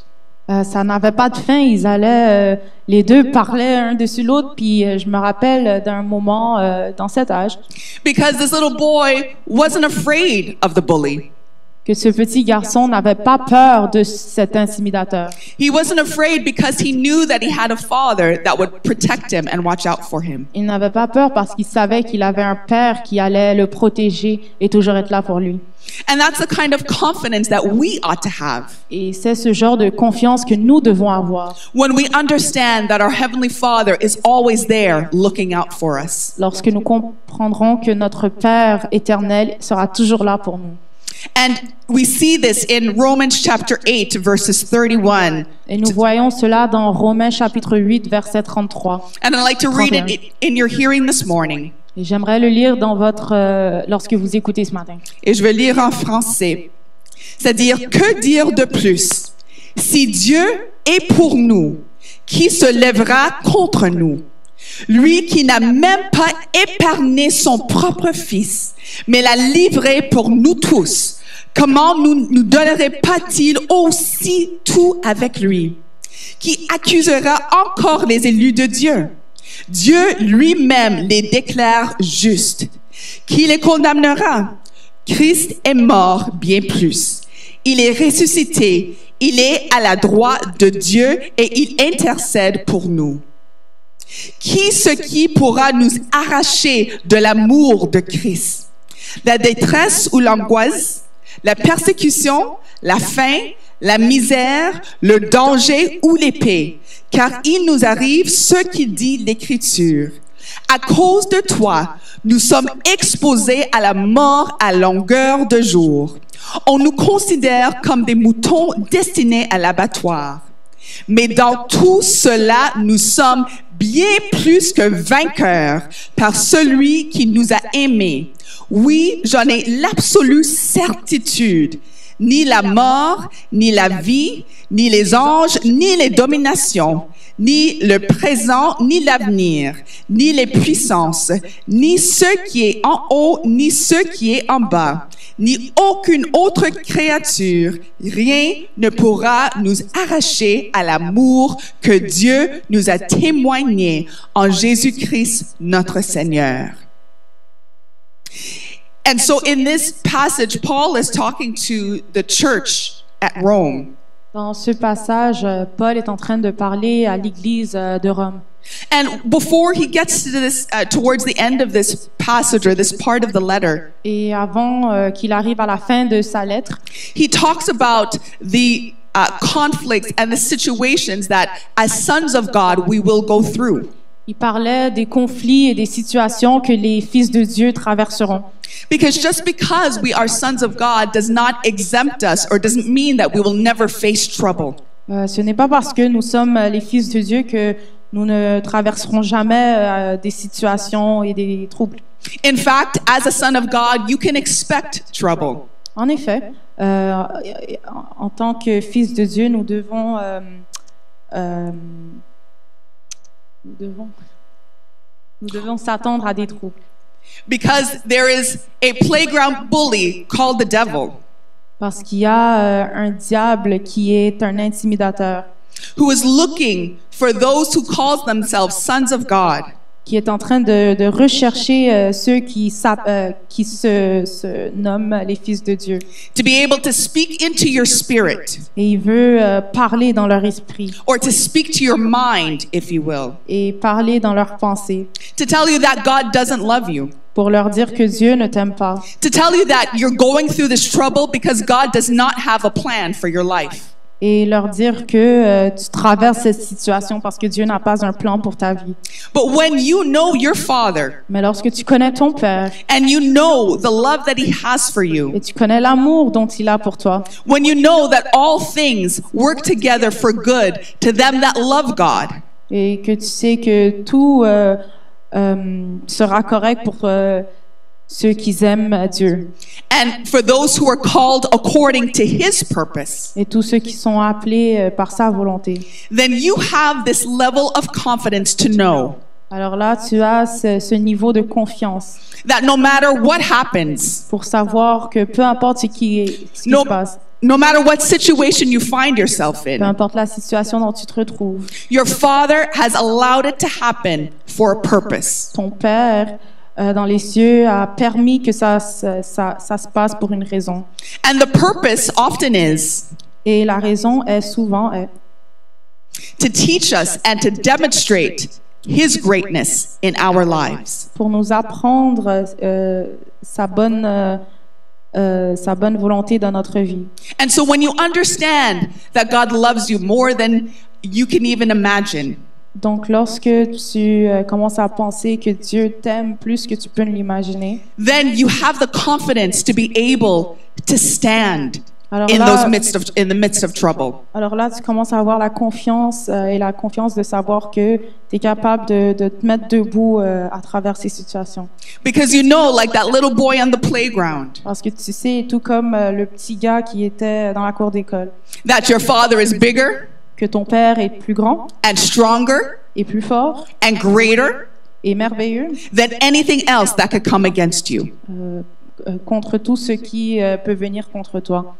Ça n'avait pas de fin, ils allaient, les deux parlaient un dessus l'autre, puis je me rappelle d'un moment dans cet âge because this little boy wasn't afraid of the bully. que ce petit garçon n'avait pas peur de cet intimidateur. He wasn't afraid because he knew that he had a father that would protect him and watch out for him. Il n'avait pas peur parce qu'il savait qu'il avait un père qui allait le protéger et toujours être là pour lui. And that's the kind of confidence that we ought to have Et c'est ce genre de confiance que nous devons avoir when we understand that our Heavenly Father is always there looking out for us. lorsque nous comprendrons que notre Père éternel sera toujours là pour nous. And we see this in Romans chapter 8, verses 31. Et nous voyons cela dans Romains chapitre 8, verset 33. And I'd like to read it in your hearing this morning. Et j'aimerais le lire dans lorsque vous écoutez ce matin. Et je vais lire en français. C'est-à-dire, que dire de plus? Si Dieu est pour nous, qui se lèvera contre nous? Lui qui n'a même pas épargné son propre fils, mais l'a livré pour nous tous, comment nous donnerait pas-il aussi tout avec lui? Qui accusera encore les élus de Dieu? Dieu lui-même les déclare justes. Qui les condamnera? Christ est mort bien plus. Il est ressuscité. Il est à la droite de Dieu et il intercède pour nous. Qui pourra nous arracher de l'amour de Christ? La détresse ou l'angoisse, la persécution, la faim, la misère, le danger ou l'épée? Car il nous arrive ce qu'il dit l'Écriture. À cause de toi, nous sommes exposés à la mort à longueur de jour. On nous considère comme des moutons destinés à l'abattoir. Mais dans tout cela, nous sommes bien plus que vainqueurs par celui qui nous a aimés. Oui, j'en ai l'absolue certitude. Ni la mort, ni la vie, ni les anges, ni les dominations, ni le présent, ni l'avenir, ni les puissances, ni ce qui est en haut, ni ce qui est en bas, ni aucune autre créature, rien ne pourra nous arracher à l'amour que Dieu nous a témoigné en Jésus-Christ notre Seigneur. And so in this passage, Paul is talking to the church at Rome. Dans ce passage, Paul est en train de parler à l'église de Rome. And before he gets to this, towards the end of this passage or this part of the letter, Et avant qu'il arrive à la fin de sa lettre, he talks about the conflicts and the situations that, as sons of God, we will go through. il parlait des conflits et des situations que les fils de Dieu traverseront. Because just because we are sons of God does not exempt us or doesn't mean that we will never face trouble. Ce n'est pas parce que nous sommes les fils de Dieu que nous ne traverserons jamais des situations et des troubles. In fact, as a son of God, you can expect trouble. En effet, en tant que fils de Dieu, nous devons s'attendre à des troubles. Because there is a playground bully called the devil Parce qu'il y a un diable qui est un intimidateur, who is looking for those who call themselves sons of God qui est en train de rechercher ceux qui se nomment les fils de Dieu. to be able to speak into your spirit Et il veut parler dans leur esprit or to speak to your mind, if you will, et parler dans leurs pensées to tell you that God doesn't love you, pour leur dire que Dieu ne t'aime pas to tell you that you're going through this trouble because God does not have a plan for your life. et leur dire que tu traverses cette situation parce que Dieu n'a pas un plan pour ta vie. But when you know your Father Mais lorsque tu connais ton Père and you know the love that He has for et you, tu connais l'amour dont il a pour toi, when you know that all things work together for good to them that love God, et que tu sais que tout sera correct pour ceux qui aiment Dieu and for those who are called according to His purpose, et tous ceux qui sont appelés par sa volonté. then you have this level of confidence to know Alors là, tu as ce niveau de confiance that no matter what happens, pour savoir que peu importe ce qui se passe, no matter what situation you find yourself peu in, importe la situation dont tu te retrouves, your Father has allowed it to happen for a purpose. ton Père dans les cieux a permis que ça se passe pour une raison. And the purpose often is Et la raison est souvent to teach us and to demonstrate His greatness in our lives. pour nous apprendre sa bonne volonté dans notre vie. And so when you understand that God loves you more than you can even imagine, Donc, lorsque tu commences à penser que Dieu t'aime plus que tu peux l'imaginer, then you have the confidence to be able to stand alors in là, the midst of trouble. alors là, tu commences à avoir la confiance et la confiance de savoir que tu es capable de te mettre debout à travers ces situations. Because you know, like that little boy on the playground, Parce que tu sais, tout comme le petit gars qui était dans la cour d'école, that your Father is bigger que ton Père est plus grand and stronger et plus fort and greater et merveilleux than anything else that could come against you. contre tout ce qui peut venir contre toi.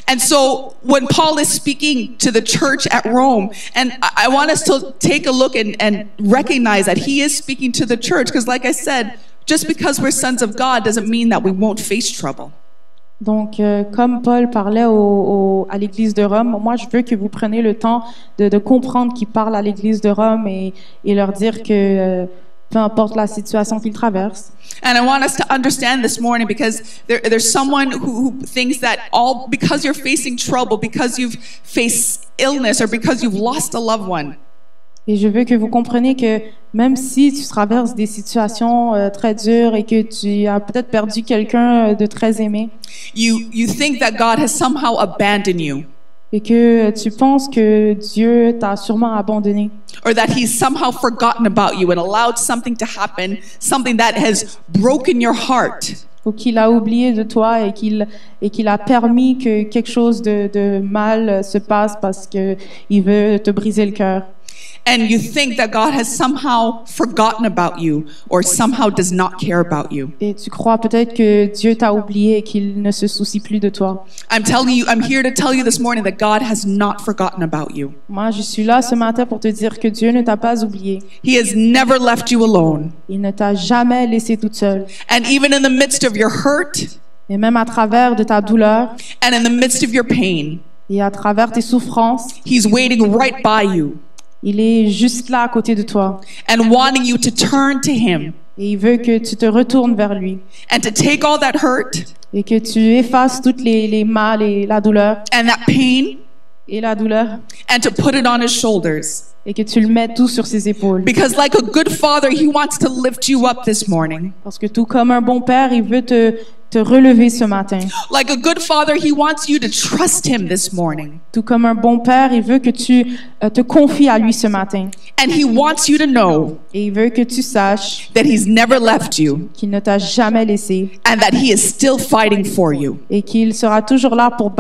And so when Paul is speaking to the church at Rome, and I want us to take a look and recognize that he is speaking to the church, because like I said, just because we're sons of God doesn't mean that we won't face trouble. Donc, comme Paul parlait à l'Église de Rome, moi, je veux que vous preniez le temps de comprendre qu'il parle à l'Église de Rome et leur dire que peu importe la situation qu'ils traversent. And I want us to understand this morning because there's someone who thinks that all because you're facing trouble, because you've faced illness, or because you've lost a loved one, Et je veux que vous compreniez que même si tu traverses des situations très dures et que tu as peut-être perdu quelqu'un de très aimé, you think that God has somehow abandoned you, et que tu penses que Dieu t'a sûrement abandonné, or that He's somehow forgotten about you and allowed something to happen, something that has broken your heart, ou qu'il a oublié de toi et qu'il a permis que quelque chose de mal se passe parce que il veut te briser le cœur. and you think that God has somehow forgotten about you or somehow does not care about you. Et tu crois peut-être que Dieu t'a oublié et qu'il ne se soucie plus de toi. I'm here to tell you this morning that God has not forgotten about you. Moi, je suis là ce matin pour te dire que Dieu ne t'a pas oublié. He has never left you alone. Il ne t'a jamais laissé toute seule. And even in the midst of your hurt Et même à travers de ta douleur and in the midst of your pain, et à travers tes souffrances, He's waiting right by you. Il est juste là à côté de toi. and wanting you to turn to Him Et il veut que tu te retournes vers lui. and to take all that hurt Et que tu effaces toutes les mal et la douleur. and that pain Et la douleur. and to put it on His shoulders. Et que tu le mets tout sur ses épaules. Because like a good father, He wants to lift you up this morning. Parce que tout comme un bon père, il veut te relever ce matin. Like a good father, He wants you to trust Him this morning. Tout comme un bon père, il veut que tu te confies à lui ce matin. And He wants you to know Et il veut que tu saches that He's never left you qu'il ne t'a jamais laissé. and that He is still fighting for you. Et qu'il sera toujours là pour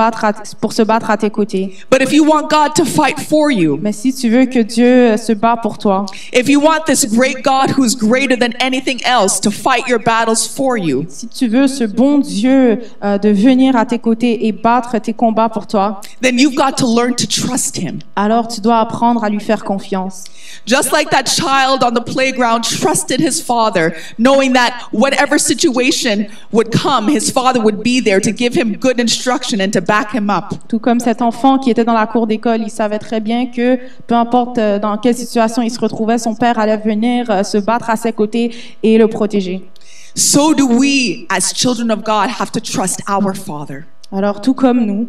se battre à tes côtés. But if you want God to fight for you, Mais si tu veux que Dieu se bat pour toi, if you want this great God who's greater than anything else to fight your battles for you, si tu veux ce bon Dieu de venir à tes côtés et battre tes combats pour toi, then you've got to learn to trust Him. alors tu dois apprendre à lui faire confiance. Just like that child on the playground trusted his father, knowing that whatever situation would come, his father would be there to give him good instruction and to back him up. Tout comme cet enfant qui était dans la cour d'école, il savait très bien que peu importe dans quelle situation il se retrouvait, son père allait venir se battre à ses côtés et le protéger. So do we, as children of God, have to trust our Father. Alors tout comme nous,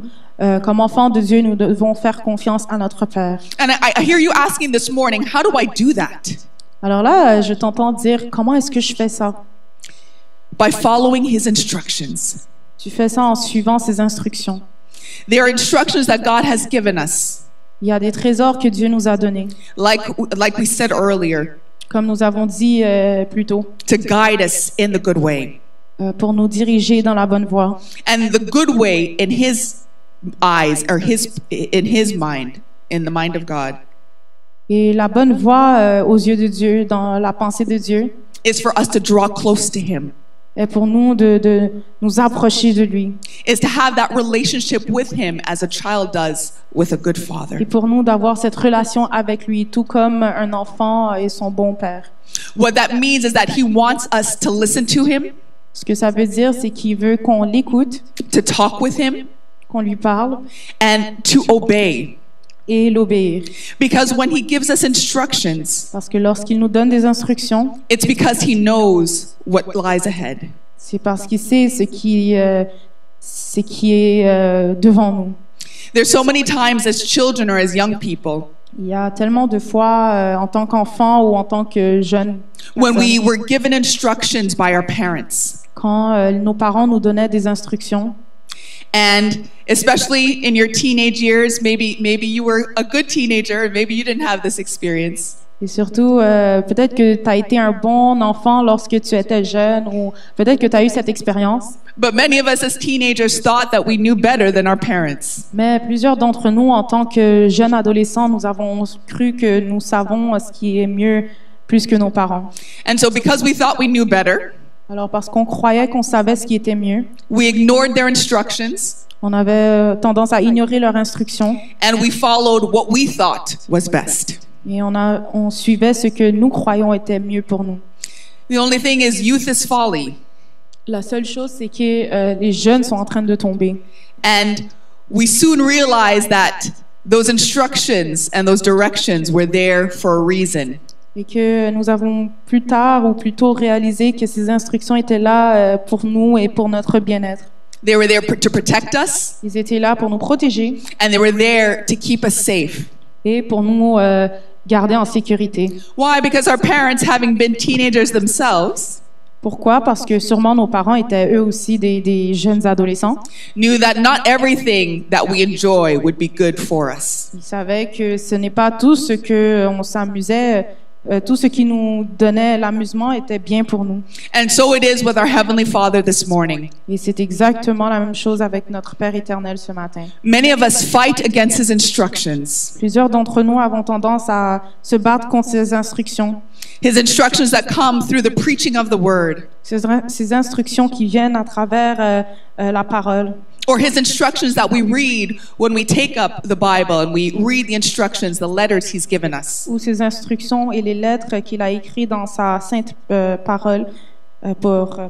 comme enfants de Dieu, nous devons faire confiance à notre Père. And I hear you asking this morning, how do I do that? Alors là, je t'entends dire, comment est-ce que je fais ça? By following His instructions. Tu fais ça en suivant ses instructions. There are instructions that God has given us. Il y a des trésors que Dieu nous a donnés, Like we said earlier, comme nous avons dit plus tôt, to guide us in the good way. pour nous diriger dans la bonne voie. And the good way in His eyes, or in His mind, in the mind of God, Et la bonne voie aux yeux de Dieu, dans la pensée de Dieu, is for us to draw close to Him, est pour nous de nous approcher de lui. is to have that relationship with Him as a child does with a good father. Et pour nous d'avoir cette relation avec lui, tout comme un enfant et son bon père. What that means is that He wants us to listen to Him, Ce que ça veut dire, c'est qu'il veut qu'on l'écoute, to talk with Him, qu'on lui parle and to obey. et l'obéir. Because when He gives us instructions, Parce que lorsqu'il nous donne des instructions, it's because He knows what lies ahead. c'est parce qu'il sait ce qui est devant nous. There's so many times as children or as young people, Il y a tellement de fois, en tant qu'enfant ou en tant que jeune, when we personne, were given instructions by our parents, quand nos parents nous donnaient des instructions, and especially in your teenage years, maybe you were a good teenager, and maybe you didn't have this experience. et surtout, peut-être que tu as été un bon enfant lorsque tu étais jeune, ou peut-être que tu as eu cette expérience, But many of us as teenagers thought that we knew better than our parents. mais plusieurs d'entre nous, en tant que jeunes adolescents, nous avons cru que nous savons ce qui est mieux plus que nos parents. And so because we thought we knew better, Alors, parce qu'on croyait qu'on savait ce qui était mieux, we ignored their instructions on avait tendance à ignorer leurs instructions and we followed what we thought was best. et on suivait ce que nous croyons était mieux pour nous. The only thing is, youth is folly. La seule chose, c'est que les jeunes sont en train de tomber. And we soon realized that those instructions and those directions were there for a reason. Et que nous avons plus tard ou plus tôt réalisé que ces instructions étaient là pour nous et pour notre bien-être. They were there to protect us, Ils étaient là pour nous protéger and they were there to keep us safe. et pour nous garder en sécurité. Why? Because our parents, having been teenagers themselves, Pourquoi? Parce que sûrement nos parents étaient eux aussi des jeunes adolescents. knew that not everything that we enjoy would be good for us. Ils savaient que ce n'est pas tout ce que on s'amusait, tout ce qui nous donnait l'amusement était bien pour nous. And so it is with our Heavenly Father this morning. Et c'est exactement la même chose avec notre Père éternel ce matin. Many of us fight against His instructions. Plusieurs d'entre nous avons tendance à se battre contre ses instructions. His instructions that come through the preaching of the Word. Ces instructions qui viennent à travers la parole. Or His instructions that we read when we take up the Bible and we read the instructions, the letters He's given us. Ou ces instructions et les lettres qu'il a écrites dans sa sainte parole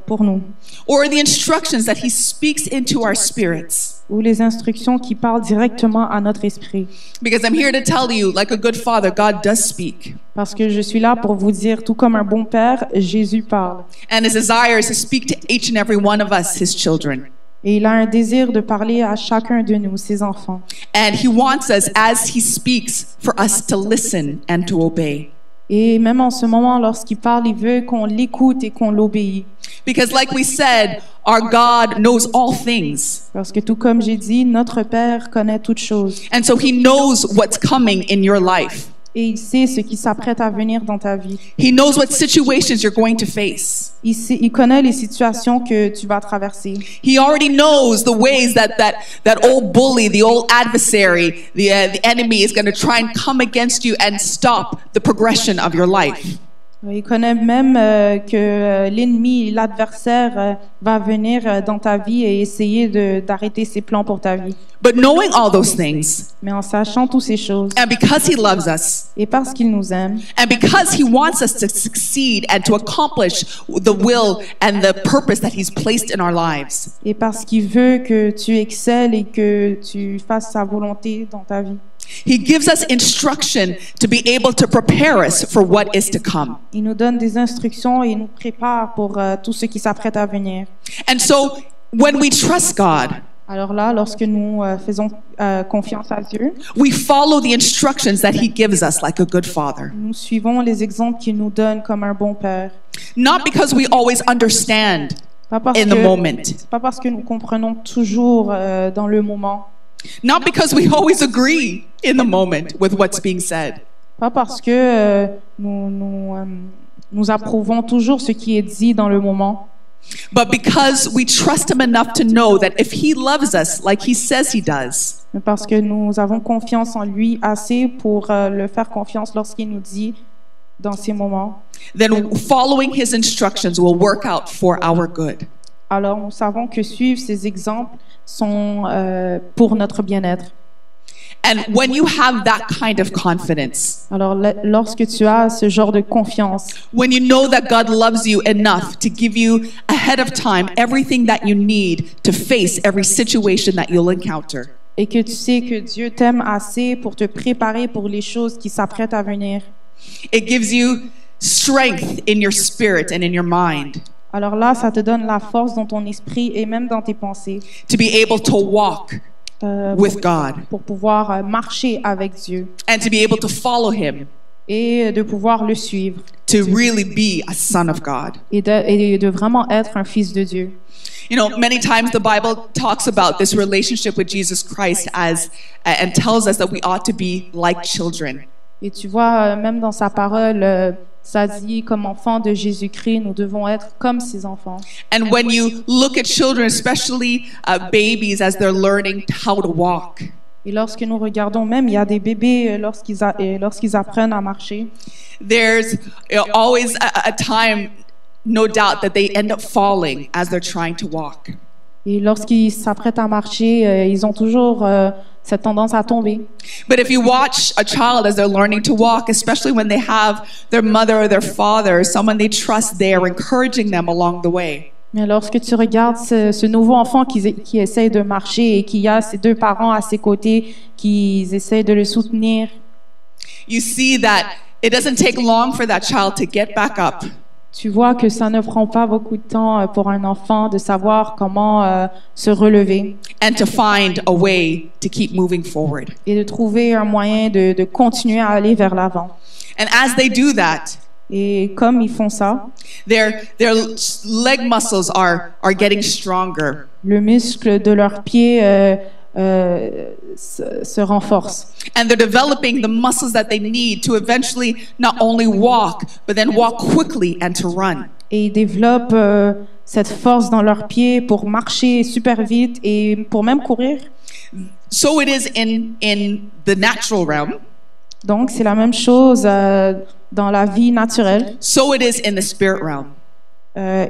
pour nous. Or the instructions that He speaks into our spirits. ou les instructions qui parlent directement à notre esprit. Because I'm here to tell you, like a good father, God does speak. Parce que je suis là pour vous dire, tout comme un bon père, Jésus parle. And his desire is to speak to each and every one of us, his children. Et il a un désir de parler à chacun de nous, ses enfants. And he wants us, as he speaks, for us to listen and to obey. Et même en ce moment, lorsqu'il parle, il veut qu'on l'écoute et qu'on l'obéisse. Because like we said, our God knows all things. Parce que tout comme j'ai dit, notre Père connaît toutes choses. And so he knows what's coming in your life. Et il sait ce qui s'apprête à venir dans ta vie. He knows what situations you're going to face. Il connaît les situations que tu vas traverser. He already knows the ways that old bully, the old adversary, the enemy is going to try and come against you and stop the progression of your life. Il connaît même que l'ennemi, l'adversaire va venir dans ta vie et essayer d'arrêter ses plans pour ta vie. But knowing all those things, Mais en sachant toutes ces choses, and because he loves us, et parce qu'il nous aime, and because he wants us to succeed and to accomplish the will and the purpose that he's placed in our lives, et parce qu'il veut que tu excelles et que tu fasses sa volonté dans ta vie, he gives us instruction to be able to prepare us for what is to come. il nous donne des instructions et nous prépare pour tout ce qui s'apprête à venir. And so when we trust God, Alors là, lorsque nous faisons confiance à Dieu, we follow the instructions that he gives us like a good father. nous suivons les exemples qu'il nous donne comme un bon père. Not because we always understand Pas parce in the que, moment. c'est pas parce que nous comprenons toujours dans le moment. Not because we always agree in the moment with what's being said. Pas parce que nous approuvons toujours ce qui est dit dans le moment. But because we trust him enough to know that if he loves us like he says he does, Mais parce que nous avons confiance en lui assez pour le faire confiance lorsqu'il nous dit dans ces moments. then following his instructions will work out for our good. Alors nous savons que suivre ces exemples sont pour notre bien-être. And when you have that kind of confidence, Alors lorsque tu as ce genre de confiance, when you know that God loves you enough to give you ahead of time everything that you need to face every situation that you'll encounter, et que tu sais que Dieu t'aime assez pour te préparer pour les choses qui s'apprêtent à venir, it gives you strength in your spirit and in your mind alors là, ça te donne la force dans ton esprit et même dans tes pensées to be able to walk with God pour pouvoir marcher avec Dieu and to be able to follow him, et de pouvoir le suivre to really be a son of God. et de vraiment être un fils de Dieu. You know, many times the Bible talks about this relationship with Jesus Christ as and tells us that we ought to be like children. Et tu vois, même dans sa parole, ça dit, comme enfants de Jésus-Christ, nous devons être comme ses enfants. And when you look at children, especially babies, as they're learning how to walk, Et lorsque nous regardons, même il y a des bébés lorsqu'ils apprennent à marcher, there's always a time, no doubt, that they end up falling as they're trying to walk. et lorsqu'ils s'apprêtent à marcher, ils ont toujours cette tendance à tomber. But if you watch a child as they're learning to walk, especially when they have their mother or their father, or someone they trust there encouraging them along the way, Mais lorsque tu regardes ce nouveau enfant qui essaye de marcher et qui a ses deux parents à ses côtés qui essayent de le soutenir, you see that it doesn't take long for that child to get back up tu vois que ça ne prend pas beaucoup de temps pour un enfant de savoir comment se relever and to find a way to keep moving forward. et de trouver un moyen de continuer à aller vers l'avant. And as they do that, Et comme ils font ça, their leg muscles are getting stronger. le muscle de leurs pieds se renforce. And they're developing the muscles that they need to eventually not only walk, but then walk quickly and to run. Et ils développent cette force dans leurs pieds pour marcher super vite et pour même courir. So it is in the natural realm. Donc c'est la même chose dans la vie naturelle. So it is in the spirit realm.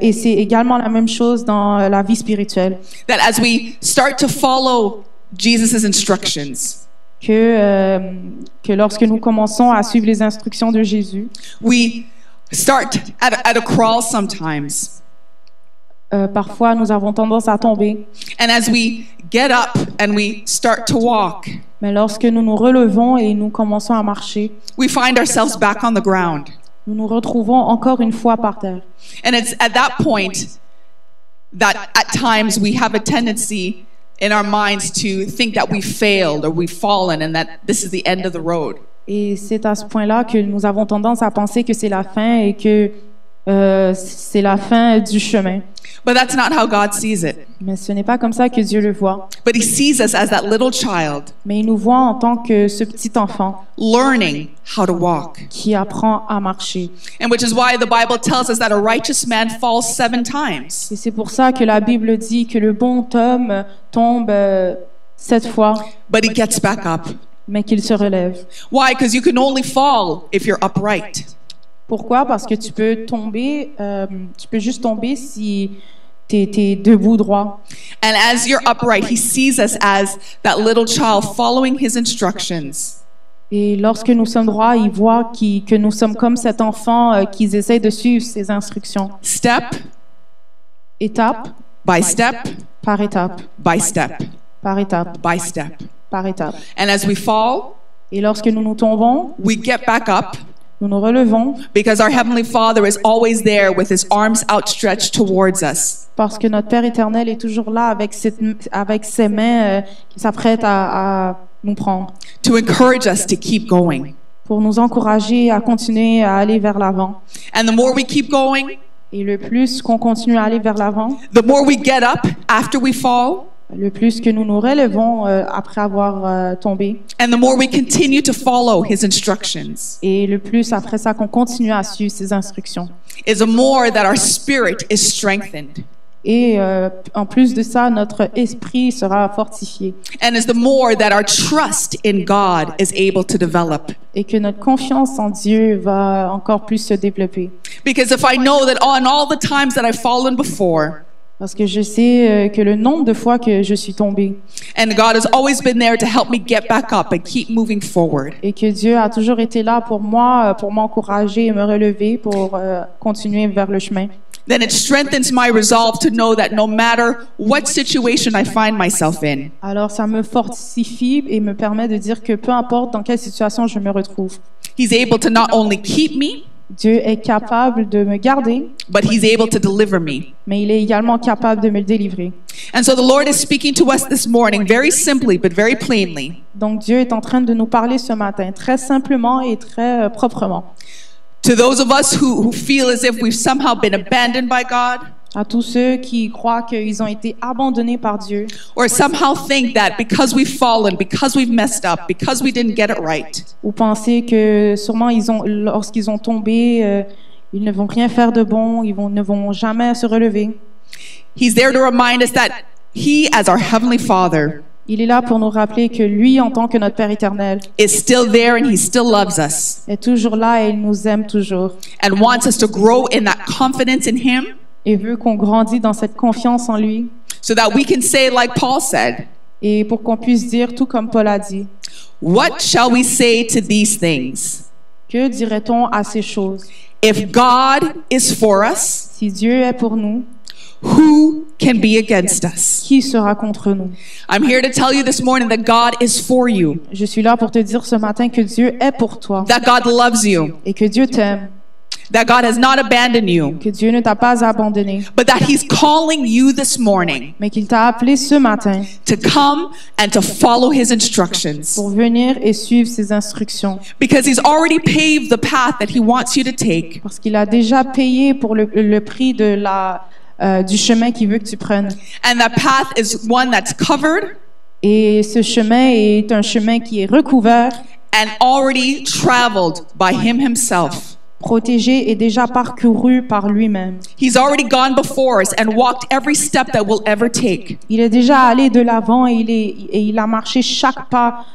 Et c'est également la même chose dans la vie spirituelle. That as we start to follow Jesus' instructions, Que lorsque nous commençons à suivre les instructions de Jésus, we start at a crawl sometimes. parfois nous avons tendance à tomber. And as we get up and we start to walk, Mais lorsque nous nous relevons et nous commençons à marcher, we find ourselves back on the ground. nous nous retrouvons encore une fois par terre. And it's at that point that at times we have a tendency in our minds to think that we failed or we've fallen and that this is the end of the road. Et c'est à ce point-là que nous avons tendance à penser que c'est la fin et que c'est la fin du chemin. But that's not how God sees it. Mais ce n'est pas comme ça que Dieu le voit. But he sees us as that little child Mais il nous voit en tant que ce petit enfant learning how to walk. qui apprend à marcher. And which is why the Bible tells us that a righteous man falls 7 times. Et c'est pour ça que la Bible dit que le bon homme tombe 7 fois, But he gets back up. mais qu'il se relève. Why? Because you can only fall if you're upright. Pourquoi? Parce que tu peux tomber, tu peux juste tomber si t'es debout droit. And as you're upright, he sees us as that little child following his instructions. Et lorsque nous sommes droits, il voit que nous sommes comme cet enfant qui essaie de suivre ses instructions, Step étape by step par étape, by step par étape, by step. par étape. And as we fall, Et lorsque nous nous tombons, we get back up nous nous relevons because our Heavenly Father is always there with his arms outstretched towards us. parce que notre Père éternel est toujours là avec ses mains qui s'apprêtent à nous prendre, To encourage us to keep going. pour nous encourager à continuer à aller vers l'avant. And the more we keep going, Et le plus qu'on continue à aller vers l'avant, the more we get up after we fall, le plus que nous nous relevons après avoir tombé, and the more we continue to follow his instructions, et le plus après ça qu'on continue à suivre ses instructions. is the more that our spirit is strengthened. Et en plus de ça, notre esprit sera fortifié And is the more that our trust in God is able to develop. et que notre confiance en Dieu va encore plus se développer. Because if I know that on all the times that I've fallen before, Parce que je sais que le nombre de fois que je suis tombée and God has always been there to help me get back up and keep moving forward, et que Dieu a toujours été là pour moi, pour m'encourager et me relever, pour continuer vers le chemin, then it strengthens my resolve to know that no matter what situation I find myself in, alors ça me fortifie et me permet de dire que peu importe dans quelle situation je me retrouve, He's able to not only keep me, Dieu est capable de me garder, but He's able to deliver me. mais il est également capable de me délivrer. And so the Lord is speaking to us this morning very simply but very plainly. Donc Dieu est en train de nous parler ce matin, très simplement et très proprement. To those of us who feel as if we've somehow been abandoned by God, À tous ceux qui croient qu'ils ont été abandonnés par Dieu, or somehow think that because we've fallen, because we've messed up, because we didn't get it right, ou penser que sûrement lorsqu'ils ont tombé, ils ne vont rien faire de bon, ne vont jamais se relever. He's there to remind us that He, as our Heavenly Father, Il est là pour nous rappeler que lui, en tant que notre Père éternel, is still there and He still loves us est toujours là et il nous aime toujours and wants us to grow in that confidence in Him et veut qu'on grandisse dans cette confiance en lui so that we can say, like Paul said, et pour qu'on puisse dire, tout comme Paul a dit, what shall we say to these things? que dirait-on à ces choses? If God is for us, Si Dieu est pour nous, who can be against us? qui sera contre nous? I'm here to tell you this morning that God is for you, Je suis là pour te dire ce matin que Dieu est pour toi that God loves you, et que Dieu t'aime, that God has not abandoned you, que Dieu ne t'a pas abandonné, but that He's calling you this morning mais qu'il t'a appelé ce matin to come and to follow His instructions, pour venir et suivre ses instructions. because He's already paved the path that He wants you to take. Parce qu'il a déjà payé pour le prix du chemin qu'il veut que tu prennes. And that path is one that's covered Et ce chemin est un chemin qui est recouvert, and already traveled by Him Himself. protégé et déjà parcouru par lui-même. He's already gone before us and walked every step that we'll ever take. Il est déjà allé de l'avant et il a marché chaque pas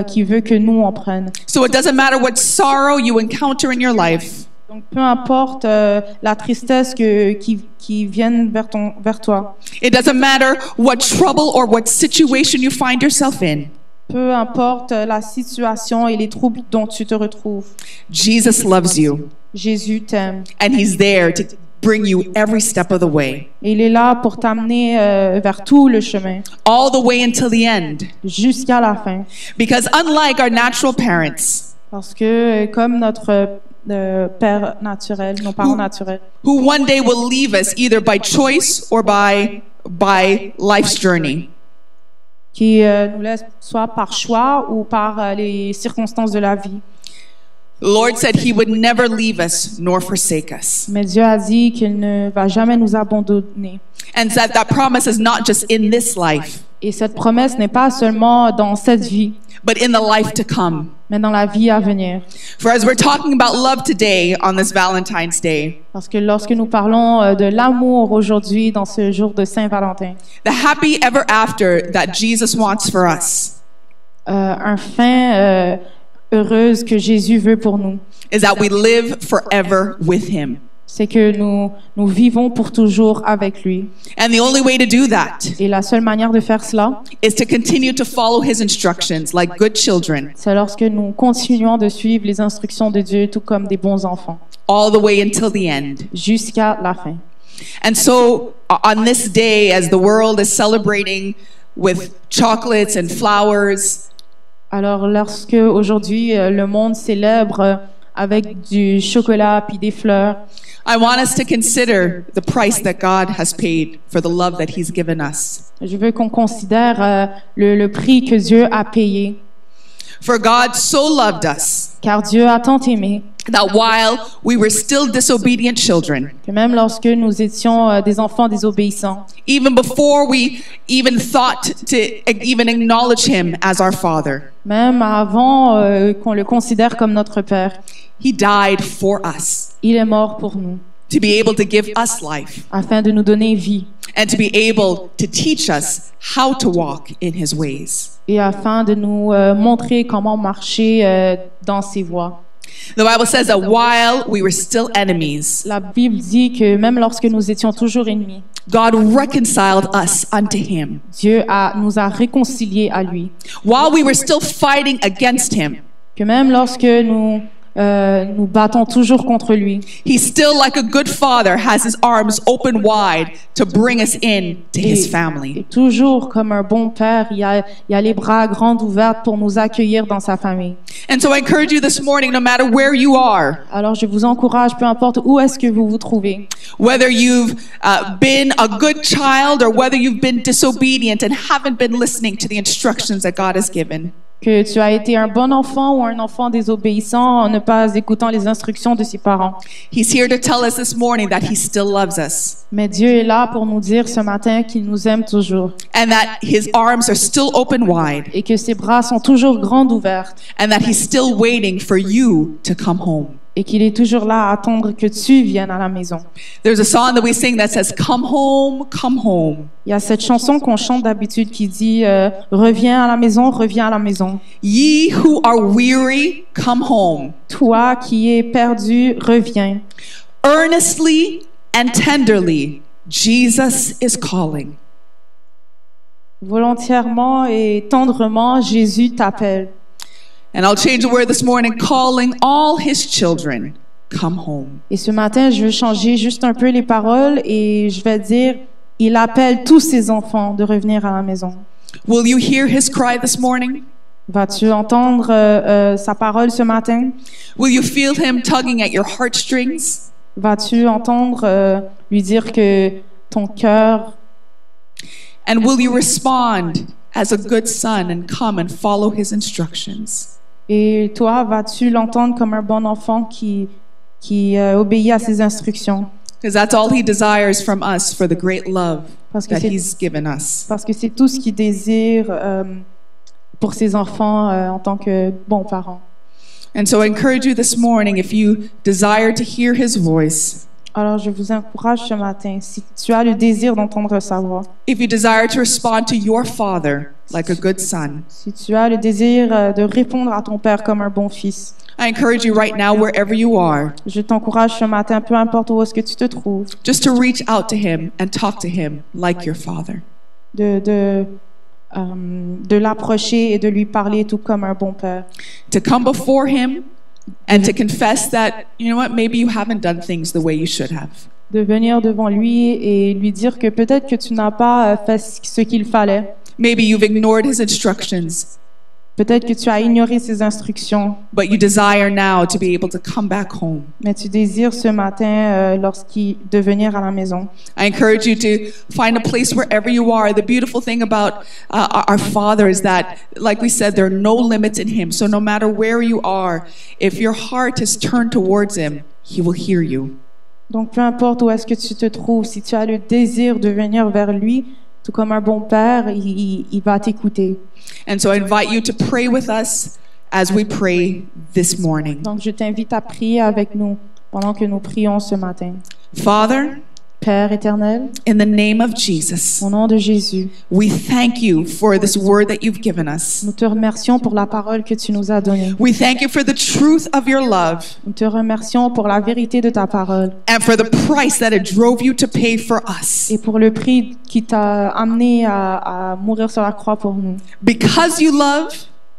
qu'il veut que nous on prenne. So it doesn't matter what sorrow you encounter in your life. Donc peu importe la tristesse qui vienne vers toi, It doesn't matter what trouble or what situation you find yourself in. peu importe la situation et les troubles dont tu te retrouves, Jesus loves you, Jésus t'aime and He's there to bring you every step of the way, Et il est là pour t'amener vers tout le chemin, all the way until the end. jusqu'à la fin. Because unlike our natural parents, Parce que comme notre père naturel, nos parents naturels, who one day will leave us either by choice or by life's journey, qui nous laisse soit par choix ou par les circonstances de la vie. the Lord said he would never leave us nor forsake us. Mais Dieu a dit qu'il ne va jamais nous abandonner. And that promise is not just in this life, Et cette promesse n'est pas seulement dans cette vie, but in the life to come. mais dans la vie à venir. For as we're talking about love today on this Valentine's Day, Parce que lorsque nous parlons de l'amour aujourd'hui, dans ce jour de Saint-Valentin, the happy ever after that Jesus wants for us un fin heureuse que Jésus veut pour nous, is that we live forever with him. c'est que nous vivons pour toujours avec lui. And the only way to do that Et la seule manière de faire cela, is to continue to follow his instructions like good children, c'est lorsque nous continuons de suivre les instructions de Dieu, tout comme des bons enfants, all the way until the end. jusqu'à la fin. And so on this day, as the world is celebrating with chocolates and flowers, Alors, lorsque aujourd'hui le monde célèbre avec du chocolat puis des fleurs, I want us to consider the price that God has paid for the love that he's given us. je veux qu'on considère le prix que Dieu a payé. For God so loved us Car Dieu a tant aimé that while we were still disobedient children, que même lorsque nous étions des enfants désobéissants, even before we even thought to even acknowledge him as our Father, même avant qu'on le considère comme notre Père, he died for us il est mort pour nous, to be able to give us life afin de nous donner vie and to be able to teach us how to walk in his ways. et afin de nous montrer comment marcher dans ses voies. The Bible says that while we were still enemies, La Bible dit que même lorsque nous étions toujours ennemis, God reconciled us unto him. Dieu nous a réconciliés à lui. While we were still fighting against him, Que même lorsque nous battons toujours contre lui, he still, like a good father, has his arms open wide to bring us in to his family. et toujours comme un bon père, il a les bras grands ouverts pour nous accueillir dans sa famille. And so I encourage you this morning, no matter where you are, Alors je vous encourage, peu importe où est-ce que vous vous trouvez, whether you've been a good child or whether you've been disobedient and haven't been listening to the instructions that God has given, que tu as été un bon enfant ou un enfant désobéissant en ne pas écoutant les instructions de ses parents. he's here to tell us this morning that he still loves us Mais Dieu est là pour nous dire ce matin qu'il nous aime toujours and that his arms are still open wide et que ses bras sont toujours grands ouverts and that he's still waiting for you to come home. et qu'il est toujours là à attendre que tu viennes à la maison. There's a song that we sing that says, "Come home, come home." Il y a cette chanson qu'on chante d'habitude qui dit reviens à la maison, reviens à la maison. Ye who are weary, come home. Toi qui es perdu, reviens. Earnestly and tenderly, Jesus is calling. Volontairement et tendrement, Jésus t'appelle. And I'll change the word this morning, calling all his children, come home. Et ce matin, je veux changer juste un peu les paroles et je vais dire, il appelle tous ses enfants de revenir à la maison. Will you hear his cry this morning? Vas-tu entendre sa parole ce matin? Will you feel him tugging at your heartstrings? Vas-tu entendre lui dire que ton cœur... And will you respond as a good son and come and follow his instructions? Et toi, vas-tu l'entendre comme un bon enfant qui obéit à ses instructions? Because that's all he desires from us for the great love Parce que that c'est- he's given us. Parce que c'est tout ce qu'il désire pour ses enfants en tant que bons parents. And so I encourage you this morning, if you desire to hear his voice, Alors, je vous encourage ce matin, si tu as le désir d'entendre sa voix, if you desire to respond to your father like a good son, si tu as le désir de répondre à ton Père comme un bon fils, I encourage you right now, wherever you are, je t'encourage ce matin, peu importe où est-ce que tu te trouves, just to reach out to him and talk to him like your father. de l'approcher et de lui parler tout comme un bon Père. To come before him and to confess that, you know what, maybe you haven't done things the way you should have. de venir devant lui et lui dire que peut-être que tu n'as pas fait ce qu'il fallait. Maybe you've ignored his instructions, Peut-être que tu as ignoré ses instructions, but you desire now to be able to come back home. mais tu désires ce matin de venir à la maison. I encourage you to find a place wherever you are. The beautiful thing about our Father is that, like we said, there are no limits in Him. So no matter where you are, if your heart is turned towards Him, He will hear you. Donc peu importe où est-ce que tu te trouves, si tu as le désir de venir vers lui, tout comme un bon père, il va t'écouter. And so I invite you to pray with us as we pray this morning. Donc je t'invite à prier avec nous pendant que nous prions ce matin. Father, Père éternel, in the name of Jesus, au nom de Jésus, we thank you for this word that you've given us. nous te remercions pour la parole que tu nous as donnée. We thank you for the truth of your love Nous te remercions pour la vérité de ta parole and for the price that it drove you to pay for us. et pour le prix qui t'a amené à mourir sur la croix pour nous. Because you love,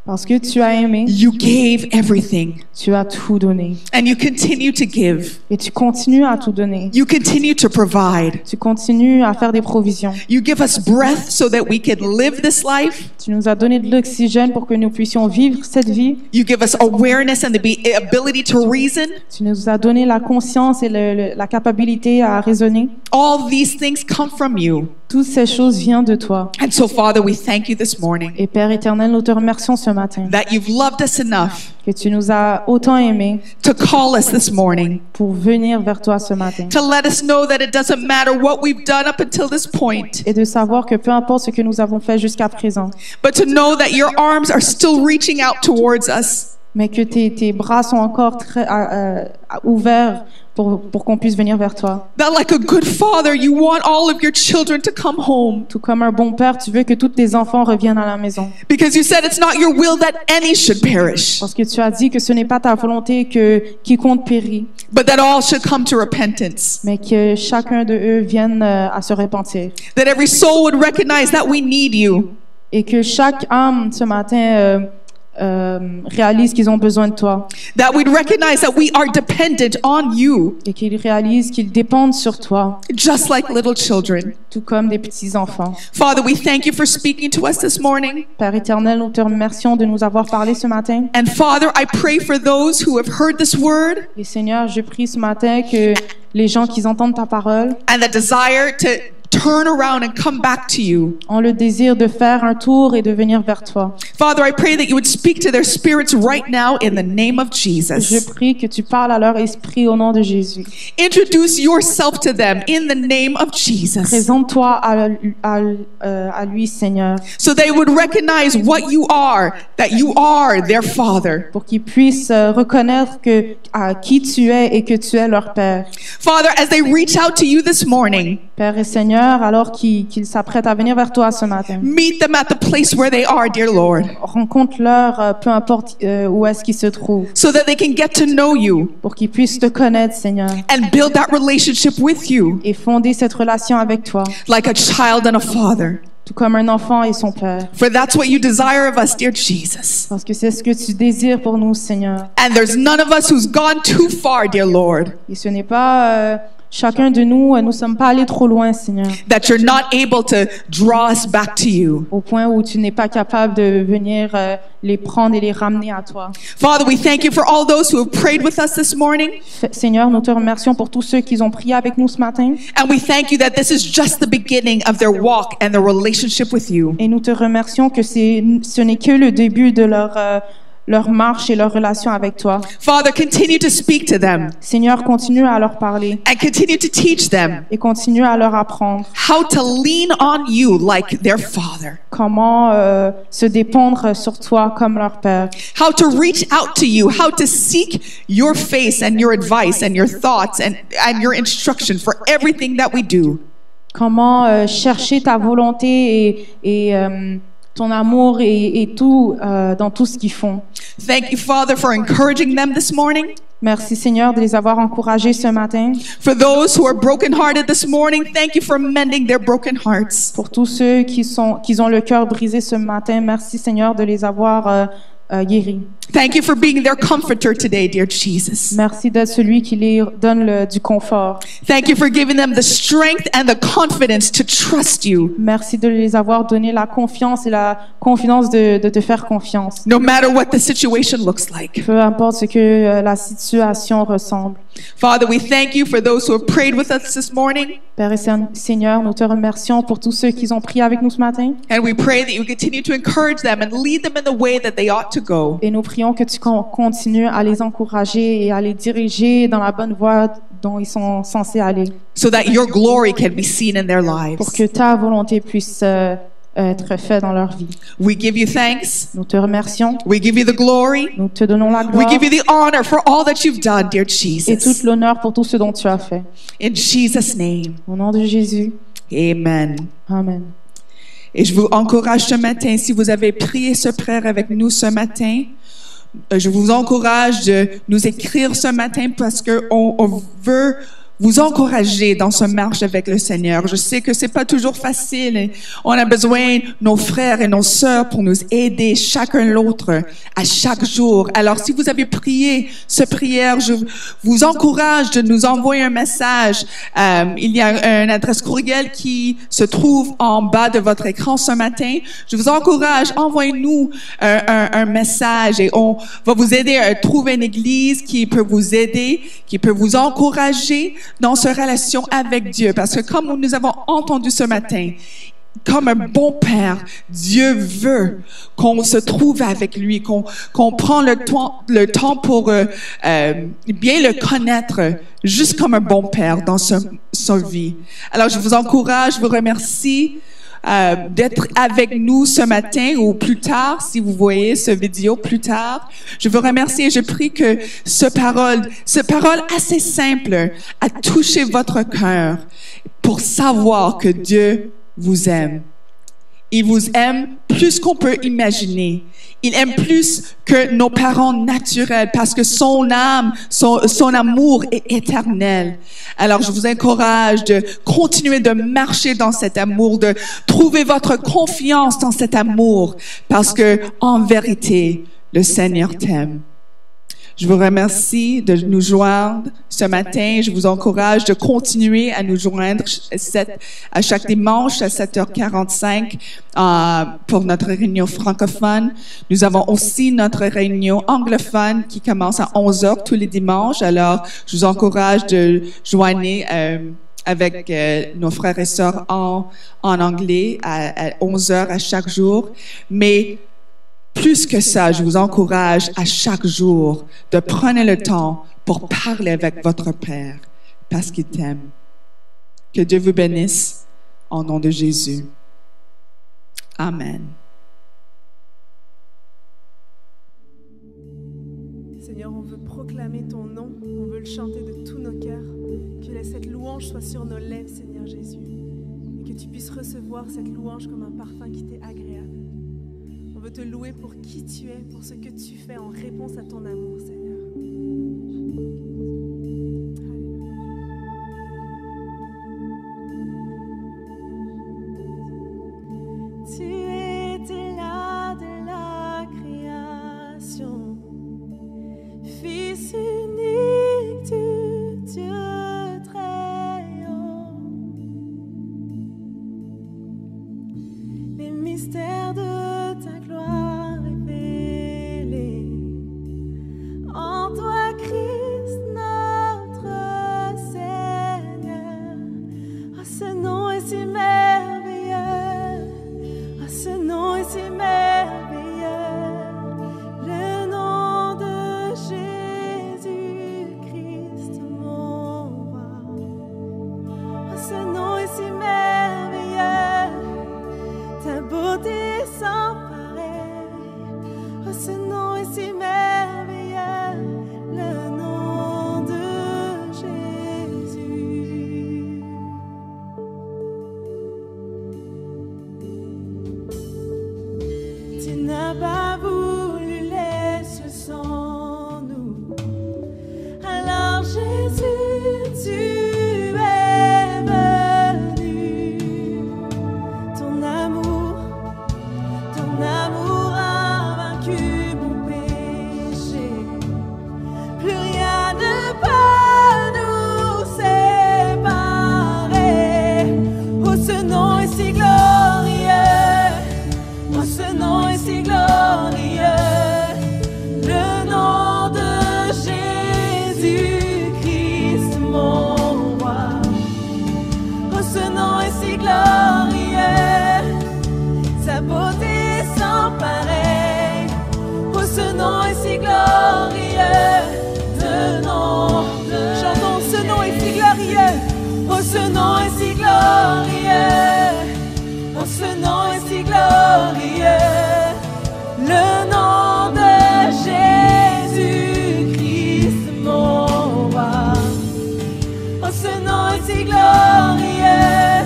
Parce que tu as aimé, you gave everything, tu as tout donné. and you continue to give. Et tu continues à tout donner. You continue to provide. Tu continues à faire des provisions. You give us breath so that we can live this life. Tu nous as donné de l'oxygène pour que nous puissions vivre cette vie. You give us awareness and the ability to reason. Tu nous as donné la conscience et la capacité à raisonner. All these things come from you. Toutes ces choses viennent de toi. And so, Father, we thank you this morning Et Père éternel, nous te remercions ce matin that you've loved us enough que tu nous as autant aimés to call us this morning, pour venir vers toi ce matin. to let us know that it doesn't matter what we've done up until this point, Et de savoir que peu importe ce que nous avons fait jusqu'à présent, but to know that your arms are still reaching out towards us. mais que tes bras sont encore très ouverts pour qu'on puisse venir vers toi. That like a good father, you want all of your children to come home. Tout comme un bon père, tu veux que tous tes enfants reviennent à la maison. Because you said it's not your will that any should perish, Parce que tu as dit que ce n'est pas ta volonté que quiconque périt, but that all should come to repentance. mais que chacun de eux vienne à se repentir. That every soul would recognize that we need you. Et que chaque âme ce matin réalise qu'ils ont besoin de toi. That we'd recognize that we are dependent on you, Et qu'ils réalisent qu'ils dépendent sur toi, just like little children. tout comme des petits-enfants. Father, we thank you for speaking to us this morning. Père éternel, nous te remercions de nous avoir parlé ce matin. And Father, I pray for those who have heard this word Et Seigneur, je prie ce matin que les gens qui entendent ta parole and that desire to turn around and come back to you. ont le désir de faire un tour et de venir vers toi. Father, I pray that you would speak to their spirits right now in the name of Je Jesus. prie que tu parles à leur esprit au nom de Jésus. Introduce yourself to them in the name of Jesus, Présente-toi à lui, Seigneur, so they would recognize what you are, that you are their Father. pour qu'ils puissent reconnaître qui tu es et que tu es leur Père. Father, as they reach out to you this morning, Père et Seigneur, alors qu'ils s'apprêtent à venir vers toi ce matin, meet them at the place where they are, dear Lord, rencontre-leur peu importe où est-ce qu'ils se trouvent, so that they can get to know you pour qu'ils puissent te connaître, Seigneur, and build that relationship with you et fonder cette relation avec toi, like a child and a father. tout comme un enfant et son Père. For that's what you desire of us, dear Jesus. Parce que c'est ce que tu désires pour nous, Seigneur. And there's none of us who's gone too far, dear Lord, Et ce n'est pas chacun de nous, nous sommes pas allés trop loin, Seigneur, that you're not able to draw us back to you. au point où tu n'es pas capable de venir les prendre et les ramener à toi. Father, we thank you for all those who have prayed with us this morning. Seigneur, nous te remercions pour tous ceux qui ont prié avec nous ce matin. And we thank you that this is just the beginning of their walk and their relationship with you. Et nous te remercions que ce n'est que le début de leur marche et leur relation avec toi. Father, continue to speak to them Seigneur, continue à leur parler and continue to teach them et continue à leur apprendre how to lean on you like their Father, comment se dépendre sur toi comme leur Père, how to reach out to you, how to seek your face and your advice and your thoughts and your instruction for everything that we do. comment chercher ta volonté et ton amour et tout dans tout ce qu'ils font. Thank you, Father, for encouraging them this morning. Merci Seigneur de les avoir encouragés ce matin. For those who are brokenhearted this morning, thank you for mending their broken hearts. Pour tous ceux qui ont le cœur brisé ce matin, merci Seigneur de les avoir guéris. Thank you for being their comforter today, dear Jesus. Merci d'être celui qui les donne du confort. Thank you for giving them the strength and the confidence to trust you, Merci de les avoir donné la confiance et la confidence de te faire confiance. no matter what the situation looks like. Peu importe ce que la situation ressemble. Father, we thank you for those who have prayed with us this morning, Père et Seigneur, nous te remercions pour tous ceux qui ont prié avec nous ce matin. and we pray that you continue to encourage them and lead them in the way that they ought to go. Et nous prions que tu continues à les encourager et à les diriger dans la bonne voie dont ils sont censés aller, So that your glory can be seen in their pour lives. que ta volonté puisse être faite dans leur vie. We give you thanks. Nous te remercions, We give you the glory. nous te donnons la We gloire give you the honor for all that you've done, dear et Jesus. tout l'honneur pour tout ce dont tu as fait. In Jesus' name, Au nom de Jésus, amen. Amen. Et je vous encourage ce matin, si vous avez prié ce prière avec nous ce matin, je vous encourage de nous écrire ce matin parce qu'on veut vous encourager dans ce marche avec le Seigneur. Je sais que c'est pas toujours facile. Et on a besoin de nos frères et nos sœurs pour nous aider chacun l'autre à chaque jour. Alors, si vous avez prié ce prière, je vous encourage de nous envoyer un message. Il y a une adresse courriel qui se trouve en bas de votre écran ce matin. Je vous encourage, envoyez-nous un message et on va vous aider à trouver une église qui peut vous aider, qui peut vous encourager dans cette relation avec Dieu. Parce que comme nous avons entendu ce matin, comme un bon père, Dieu veut qu'on se trouve avec lui, qu'on prend le temps pour bien le connaître, juste comme un bon père dans sa vie. Alors, je vous encourage, je vous remercie d'être avec nous ce matin ou plus tard, si vous voyez ce vidéo plus tard. Je vous remercie et je prie que ce parole assez simple a touché votre cœur pour savoir que Dieu vous aime. Il vous aime plus qu'on peut imaginer. Il aime plus que nos parents naturels parce que son âme, son amour est éternel. Alors, je vous encourage de continuer de marcher dans cet amour, de trouver votre confiance dans cet amour parce que, en vérité, le Seigneur t'aime. Je vous remercie de nous joindre ce matin. Je vous encourage de continuer à nous joindre à chaque dimanche à 7h45 pour notre réunion francophone. Nous avons aussi notre réunion anglophone qui commence à 11h tous les dimanches. Alors, je vous encourage de joindre avec nos frères et sœurs en anglais à 11h à chaque jour. Mais plus que ça, je vous encourage à chaque jour de prendre le temps pour parler avec votre Père parce qu'il t'aime. Que Dieu vous bénisse au nom de Jésus. Amen. Seigneur, on veut proclamer ton nom, on veut le chanter de tous nos cœurs. Que cette louange soit sur nos lèvres, Seigneur Jésus, et que tu puisses recevoir cette louange comme un parfum qui t'est agréable. On veut te louer pour qui tu es, pour ce que tu fais en réponse à ton amour, Seigneur. Tu étais là de la création, Fils unique du Dieu très haut. Les mystères de ta gloire révélés en toi, Christ, notre Seigneur. Oh, ce nom est si merveilleux, oh, ce nom est si merveilleux, le nom de Jésus-Christ, mon roi. Oh, ce nom est si merveilleux, ta beauté sans pareil. Oh, ce nom est si merveilleux, le nom de Jésus. Tu n'as pas voulu laisser sans nous. Alors Jésus, tu es venu. Ton amour a vaincu mon ce nom est si glorieux, oh ce nom est si glorieux, le nom de Jésus-Christ mon roi. Oh ce nom est si glorieux,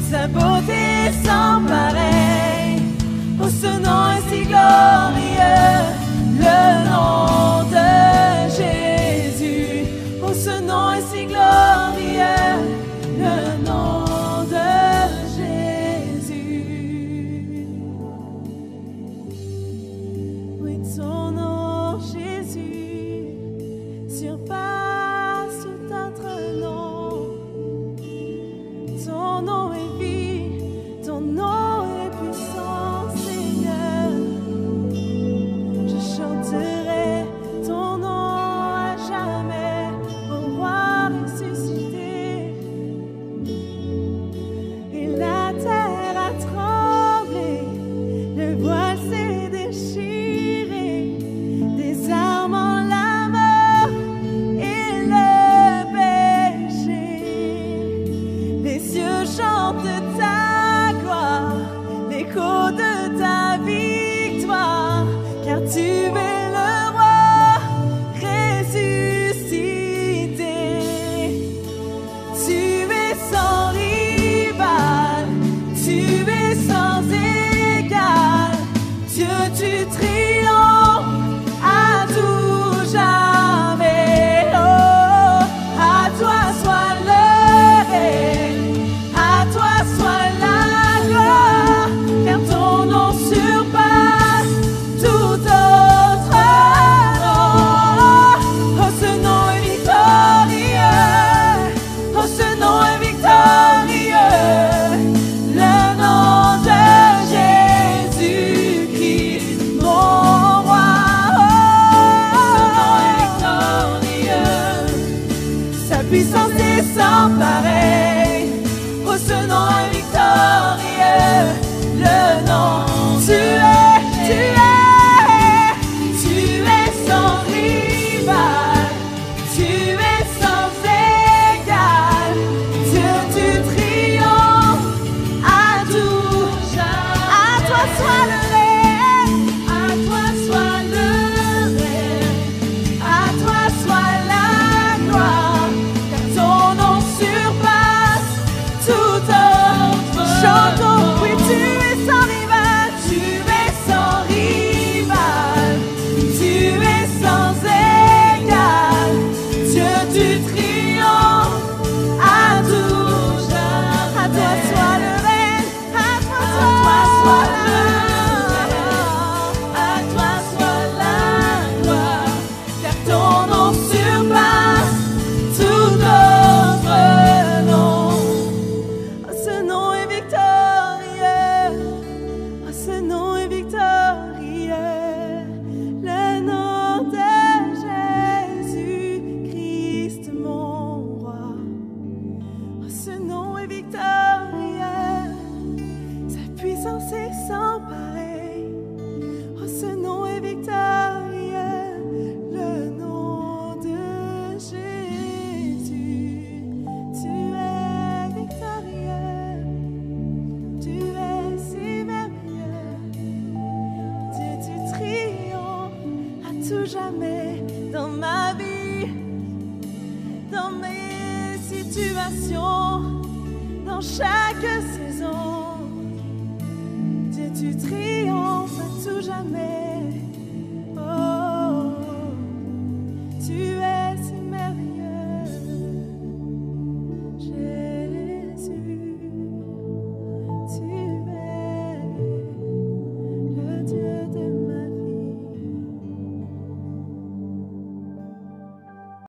sa beauté sans pareil. Oh ce nom est si glorieux, le nom de Jésus. Oh ce nom est si glorieux, le nom de Jésus. Oui, ton nom Jésus surpasse tout autre nom. Ton nom est vie, ton nom est puissant, Seigneur. Je chanterai ton nom à jamais, au roi ressuscité. Et la terre a tremblé, le voile s'est déchiré, désarmant la mort et le péché. Les cieux chantent ta gloire, l'écho de ta victoire, car tu es le roi ressuscité. Tu es sans rival, tu es sans égal, Dieu tu triomphes à tout jamais. Oh, à toi soit le règne, à toi soit la gloire, car ton nom surpasse tout autre nom. Oh, ce nom est victorieux, oh, ce nom est victorieux, le nom de Jésus-Christ, mon roi. Oh, ce nom est victorieux, sa puissance est sans pareil. Oh, ce nom est victorieux, le nom. Tu es sans rival, tu es sans égal, Dieu tu triomphes à tout jamais. À toi soit le règne, à toi soit le règne, à toi soit la gloire, car ton nom surpasse tout autre. Chantons, oui, tu es sans rival, tu es sans rival, tu es sans égal, Dieu tu triomphes à tout jamais. À toi soit le règne, à toi soit le règne, à toi soit la gloire, car ton nom surpasse tout autre nom. Oh, ce nom est victorieux, oh, ce nom est victorieux, le nom de Jésus-Christ mon roi. Oh, ce nom est victorieux, sa puissance est sans pareil. Oh, ce nom est victorieux, le nom de Jésus. Tu es victorieux, tu es si merveilleux, Dieu tu triomphes à tout jamais dans ma vie, dans mes situations, dans chaque saison. Dieu tu triomphes à tout jamais.